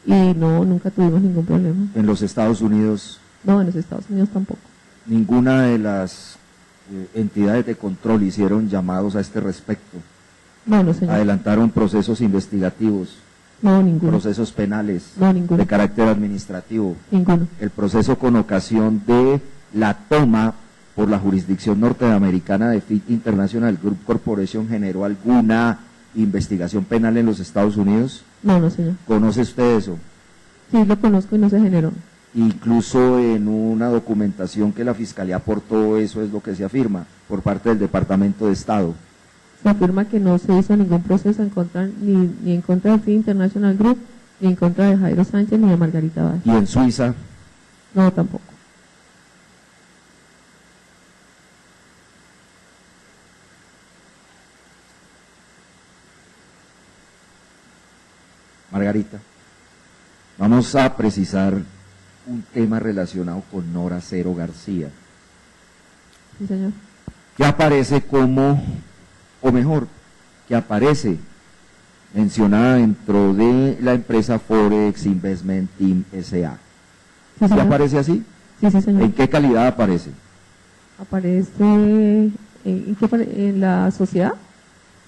y no, nunca tuvimos ningún problema. En los Estados Unidos, No, en los Estados Unidos tampoco. ninguna de las entidades de control hicieron llamados a este respecto. No, no, señor. Adelantaron procesos investigativos, No, ninguno. procesos penales No, ninguno. de carácter administrativo. Ninguno. El proceso con ocasión de la toma por la jurisdicción norteamericana de FIT International Group Corporation generó alguna investigación penal en los Estados Unidos. No, no, señor. ¿Conoce usted eso? Sí, lo conozco y no se generó. Incluso en una documentación que la Fiscalía aportó, eso es lo que se afirma por parte del Departamento de Estado. Se afirma que no se hizo ningún proceso en contra, ni en contra de FIT International Group, ni en contra de Jairo Sánchez, ni de Margarita Báez. Y en Suiza, No, tampoco. Margarita, vamos a precisar un tema relacionado con Nora Cero García, Sí, señor. que aparece como, o mejor, que aparece mencionada dentro de la empresa Forex Investment Team S.A. Sí, ¿Sí señor. aparece así? Sí, sí, señor. ¿En qué calidad aparece? Aparece en la sociedad.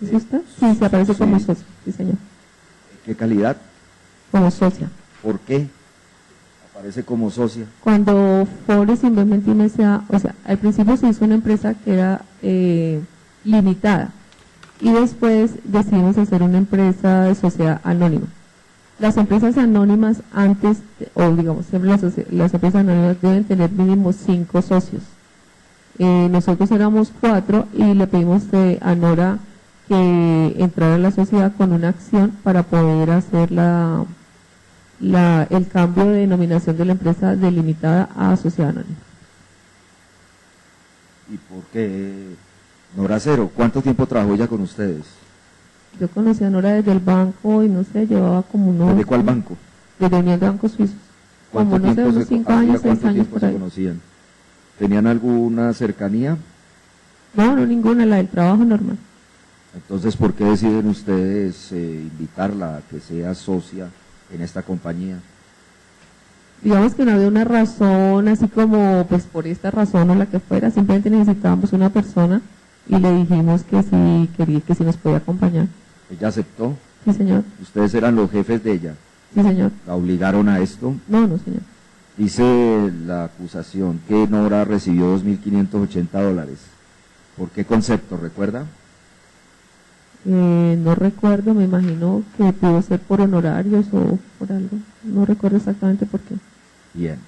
¿Es usted? Sí, se aparece como Sí. socio. Sí, señor. ¿En qué calidad? Como socia. ¿Por qué? Aparece como socia. Cuando Forex Investment Team S.A., o sea, al principio se hizo una empresa que era limitada y después decidimos hacer una empresa de sociedad anónima. Las empresas anónimas antes, o digamos, siempre las empresas anónimas deben tener mínimo 5 socios. Nosotros éramos 4 y le pedimos a Nora que entrara a la sociedad con una acción para poder hacer el cambio de denominación de la empresa delimitada a sociedad anónima. ¿Y por qué Nora Cero? ¿Cuánto tiempo trabajó ella con ustedes? Yo conocí a Nora desde el banco y no sé, llevaba como unos... ¿Desde cuál banco? Desde Unión de Bancos Suizos. Como no sé, unos 5 años, 6 años por se ahí. conocían? ¿Tenían alguna cercanía? No, no ninguna, la del trabajo normal. Entonces, ¿por qué deciden ustedes invitarla a que sea socia en esta compañía? Digamos que no había una razón así como, pues por esta razón o la que fuera, simplemente necesitábamos una persona y le dijimos que sí, quería que sí nos podía acompañar. ¿Ella aceptó? Sí, señor. ¿Ustedes eran los jefes de ella? Sí, señor. ¿La obligaron a esto? No, no, señor. Dice la acusación que Nora recibió $2.580. ¿Por qué concepto, recuerda? No recuerdo, me imagino que pudo ser por honorarios o por algo. No recuerdo exactamente por qué. Bien.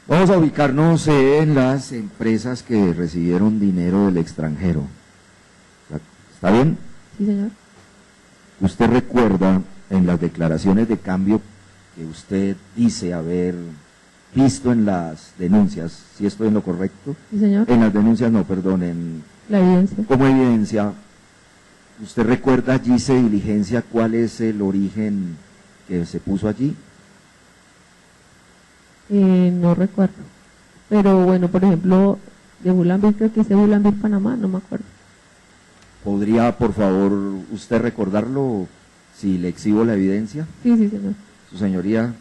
Vamos a ubicarnos en las empresas que recibieron dinero del extranjero. ¿Está bien? Sí, señor. Usted recuerda en las declaraciones de cambio que usted dice haber visto en las denuncias, si estoy en lo correcto, Sí, señor. en las denuncias no, perdón, La evidencia. como evidencia, ¿usted recuerda allí se diligencia cuál es el origen que se puso allí? No recuerdo. Pero bueno, por ejemplo, de Bulambir, creo que hice Bulambir Panamá, no me acuerdo. ¿Podría, por favor, usted recordarlo si le exhibo la evidencia? Sí, sí, señor. Su señoría,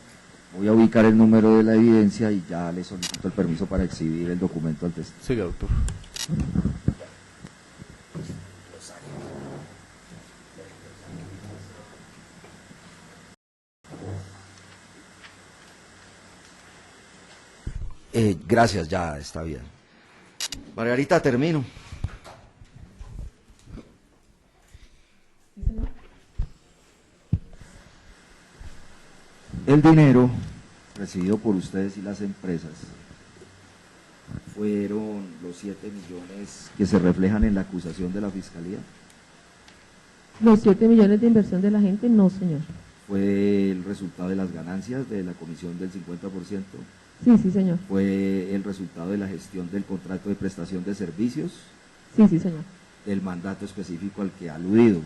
voy a ubicar el número de la evidencia y ya le solicito el permiso para exhibir el documento al testigo. Siga, doctor. Gracias, ya está bien. Margarita, termino. El dinero recibido por ustedes y las empresas fueron los 7 millones que se reflejan en la acusación de la Fiscalía. Los 7 millones de inversión de la gente, no, señor. ¿Fue el resultado de las ganancias de la comisión del 50%? Sí, sí, señor. ¿Fue el resultado de la gestión del contrato de prestación de servicios? Sí, sí, señor. Del mandato específico al que ha aludido,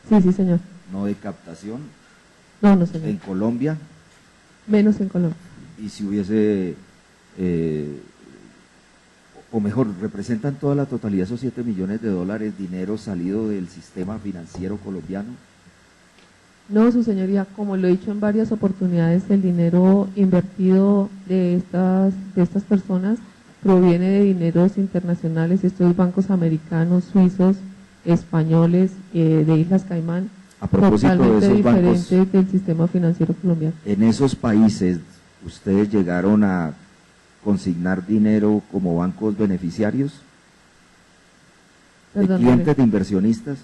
Sí, sí, señor. no de captación No, no, señor. en Colombia. Menos en Colombia. Y si hubiese, o mejor, representan toda la totalidad esos 7 millones de dólares, dinero salido del sistema financiero colombiano. No, su señoría, como lo he dicho en varias oportunidades, el dinero invertido de estas personas proviene de dineros internacionales, estos bancos americanos, suizos, españoles, de Islas Caimán, A propósito de totalmente esos bancos, diferentes del sistema financiero colombiano. en esos países, ¿ustedes llegaron a consignar dinero como bancos beneficiarios? ¿De Perdón, clientes, de inversionistas?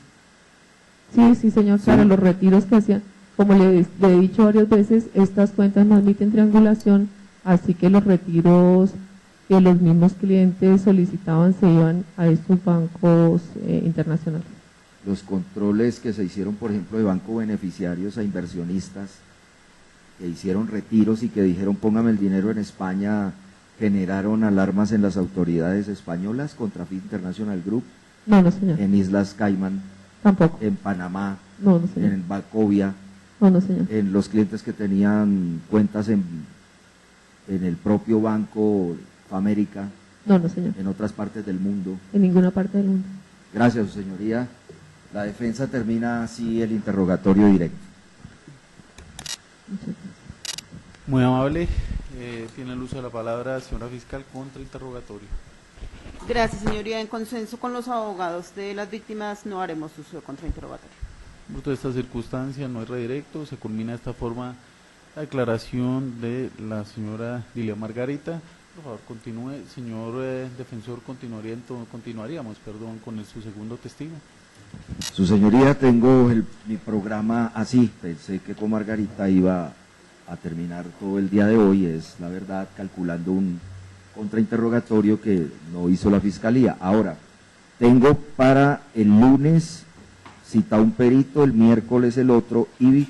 Sí, sí, señor, Sí. para los retiros que hacían. Como le he dicho varias veces, estas cuentas no admiten triangulación, así que los retiros que los mismos clientes solicitaban se iban a estos bancos internacionales. Los controles que se hicieron, por ejemplo, de banco beneficiarios a inversionistas que hicieron retiros y que dijeron póngame el dinero en España, generaron alarmas en las autoridades españolas contra Fit International Group, No, no, señor. en Islas Caimán, Tampoco. en Panamá, No, no, señor. en Bacovia, No, no, señor. en los clientes que tenían cuentas en el propio Banco América, No, no, señor. en otras partes del mundo. En ninguna parte del mundo. Gracias, su señoría. La defensa termina así el interrogatorio directo. Muchas gracias. Muy amable. Tiene el uso de la palabra, señora fiscal, contra interrogatorio. Gracias, señoría. En consenso con los abogados de las víctimas, no haremos uso de contrainterrogatorio. Por toda esta circunstancia, no hay redirecto, se culmina de esta forma la declaración de la señora Lilia Margarita. Por favor, continúe. Señor defensor, continuaríamos con su segundo testigo. Su señoría, tengo mi programa así, pensé que con Margarita iba a terminar todo el día de hoy, es la verdad, calculando un contrainterrogatorio que no hizo la Fiscalía. Ahora, tengo para el lunes cita un perito, el miércoles el otro, y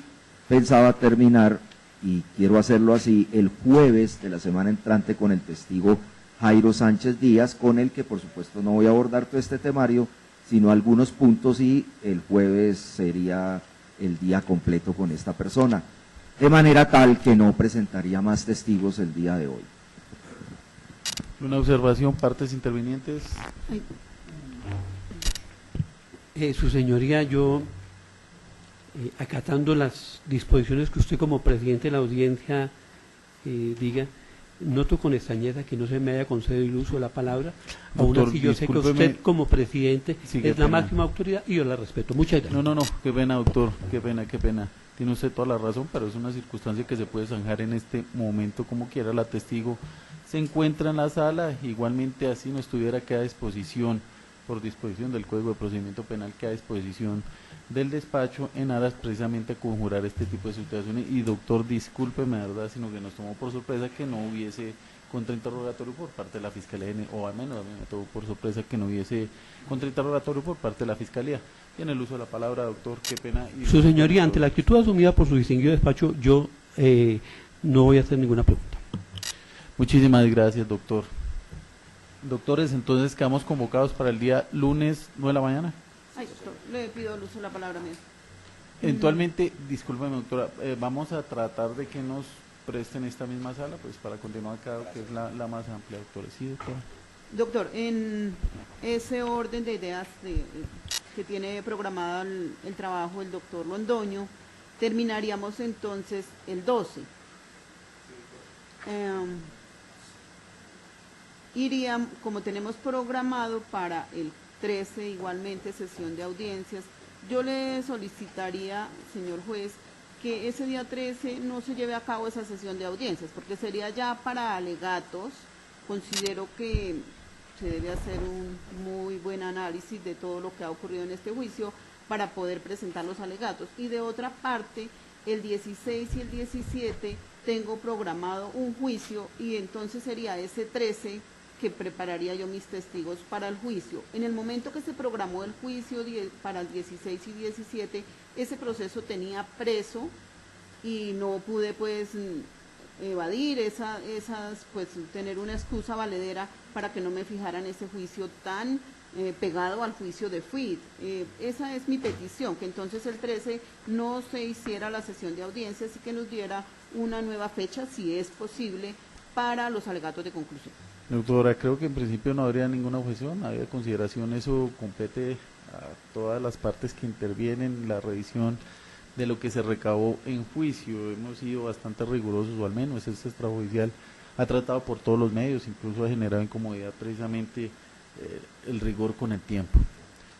pensaba terminar, y quiero hacerlo así, el jueves de la semana entrante con el testigo Jairo Sánchez Díaz, con el que por supuesto no voy a abordar todo este temario, sino algunos puntos, y el jueves sería el día completo con esta persona, de manera tal que no presentaría más testigos el día de hoy. Una observación, partes intervinientes. Su señoría, yo, acatando las disposiciones que usted como presidente de la audiencia diga, noto con extrañeza que no se me haya concedido el uso de la palabra. Aún Doctor, así, yo sé que discúlpeme. usted como presidente Sí, qué es la pena. máxima autoridad y yo la respeto. Muchas gracias. No, qué pena, doctor, qué pena. Tiene usted toda la razón, pero es una circunstancia que se puede zanjar en este momento como quiera. La testigo se encuentra en la sala, igualmente así no estuviera, queda a disposición, por disposición del Código de Procedimiento Penal, queda a disposición del despacho en aras precisamente a conjurar este tipo de situaciones. Y doctor, discúlpeme, verdad, sino que nos tomó por sorpresa que no hubiese contrainterrogatorio por parte de la Fiscalía, o al menos a mí me tomó por sorpresa que no hubiese contrainterrogatorio por parte de la Fiscalía. Tiene el uso de la palabra, doctor, qué pena. Su señoría, ante la actitud asumida por su distinguido despacho, yo no voy a hacer ninguna pregunta. Muchísimas gracias, doctor. Doctores, entonces quedamos convocados para el día lunes 9 de la mañana. Ay, doctor, le pido el uso de la palabra mía. Eventualmente, discúlpeme, doctora, vamos a tratar de que nos presten esta misma sala, pues para continuar acá, que es la más amplia, doctora. Sí, doctora. Doctor, en ese orden de ideas que tiene programado el trabajo el doctor Londoño, terminaríamos entonces el 12. Iríamos, como tenemos programado para el 13 igualmente sesión de audiencias, yo le solicitaría, señor juez, que ese día 13 no se lleve a cabo esa sesión de audiencias, porque sería ya para alegatos. Considero que se debe hacer un muy buen análisis de todo lo que ha ocurrido en este juicio para poder presentar los alegatos. Y de otra parte, el 16 y el 17 tengo programado un juicio y entonces sería ese 13 que prepararía yo mis testigos para el juicio. En el momento que se programó el juicio para el 16 y 17, ese proceso tenía preso y no pude pues evadir pues tener una excusa valedera para que no me fijaran ese juicio tan pegado al juicio de FUID. Esa es mi petición, que entonces el 13 no se hiciera la sesión de audiencias y que nos diera una nueva fecha, si es posible, para los alegatos de conclusión. Doctora, creo que en principio no habría ninguna objeción, había consideración, eso compete a todas las partes que intervienen en la revisión de lo que se recabó en juicio. Hemos sido bastante rigurosos, o al menos este extrajudicial ha tratado por todos los medios, incluso ha generado incomodidad precisamente el rigor con el tiempo.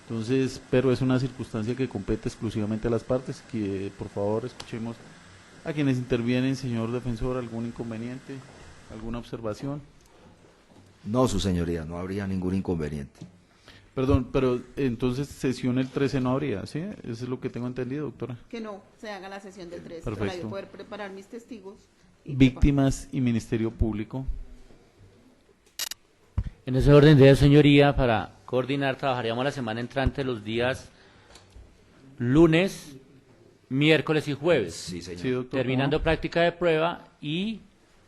Entonces, pero es una circunstancia que compete exclusivamente a las partes, que por favor escuchemos a quienes intervienen. Señor defensor, ¿algún inconveniente? ¿Alguna observación? No, su señoría, no habría ningún inconveniente. Perdón, pero entonces sesión el 13 no habría, ¿sí? Eso es lo que tengo entendido, doctora. Que no se haga la sesión del 13 Perfecto. para yo poder preparar mis testigos. Víctimas y Ministerio Público. En ese orden de ideas, señoría, para coordinar, trabajaríamos la semana entrante los días lunes, miércoles y jueves, Sí, señor. Sí, doctor. terminando práctica de prueba, y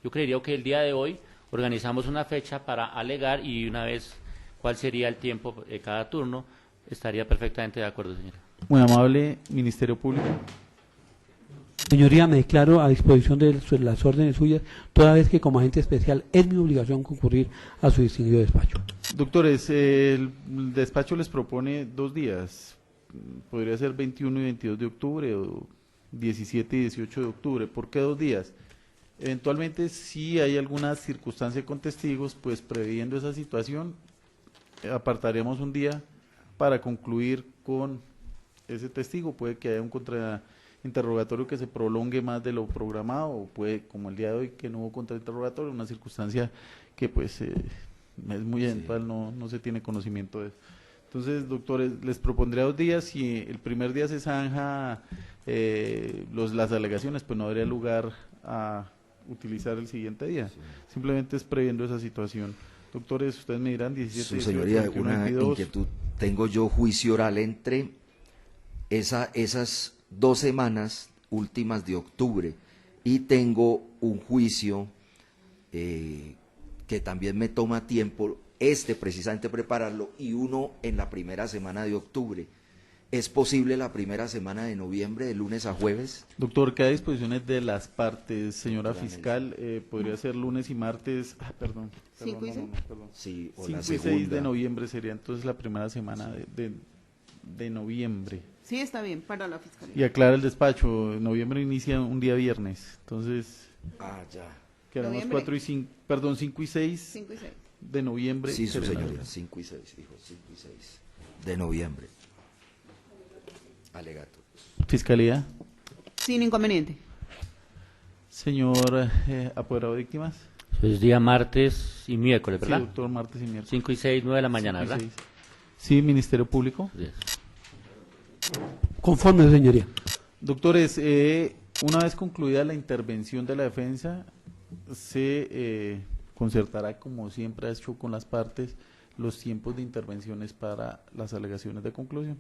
yo creería que el día de hoy organizamos una fecha para alegar y una vez cuál sería el tiempo de cada turno. Estaría perfectamente de acuerdo, señora. Muy amable, Ministerio Público. Señoría, me declaro a disposición de las órdenes suyas, toda vez que como agente especial es mi obligación concurrir a su distinguido despacho. Doctores, el despacho les propone 2 días. Podría ser 21 y 22 de octubre o 17 y 18 de octubre. ¿Por qué 2 días? Eventualmente, si hay alguna circunstancia con testigos, pues previendo esa situación, apartaremos un día para concluir con ese testigo. Puede que haya un contrainterrogatorio que se prolongue más de lo programado, o puede, como el día de hoy, que no hubo contrainterrogatorio, una circunstancia que pues es muy eventual, no se tiene conocimiento de eso. Entonces, doctores, les propondré 2 días. Si el primer día se zanja las alegaciones, pues no habría lugar a utilizar el siguiente día. Simplemente es previendo esa situación. Doctores, ustedes me dirán 17, Su 18, señoría, 21, una 22. inquietud. Tengo yo juicio oral entre esas 2 semanas últimas de octubre y tengo un juicio que también me toma tiempo, precisamente prepararlo, y uno en la primera semana de octubre. ¿Es posible la primera semana de noviembre, de lunes a jueves? Doctor, queda a disposiciones de las partes, señora fiscal. Podría ser lunes y martes, perdón. 5 y 6. Sí, o 5 la y 6 segunda. de noviembre sería entonces la primera semana de noviembre. Sí, está bien, para la fiscalía. Y aclara el despacho, noviembre inicia un día viernes, entonces Ah, ya. quedamos Noviembre. 5 y 6 5 y 6. de noviembre. Sí, su serán las- señoría, 5 y 6, dijo, 5 y 6 de noviembre. Alegato. Fiscalía. Sin inconveniente. Señor apoderado de víctimas. Eso es día martes y miércoles, Sí, ¿verdad? doctor, martes y miércoles. 5 y 6, 9 de la mañana, 5 y ¿verdad? 6. Sí, Ministerio Público. Yes. Conforme, señoría. Doctores, una vez concluida la intervención de la defensa, se concertará, como siempre ha hecho con las partes, los tiempos de intervenciones para las alegaciones de conclusión.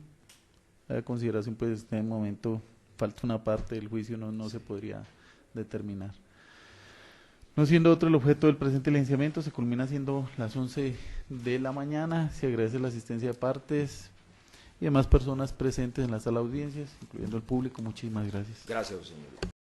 A consideración, pues en este momento falta una parte del juicio, no se podría determinar. No siendo otro el objeto del presente licenciamiento, se culmina siendo las 11 de la mañana. Se agradece la asistencia de partes y demás personas presentes en la sala de audiencias, incluyendo el público. Muchísimas gracias. Gracias, señor.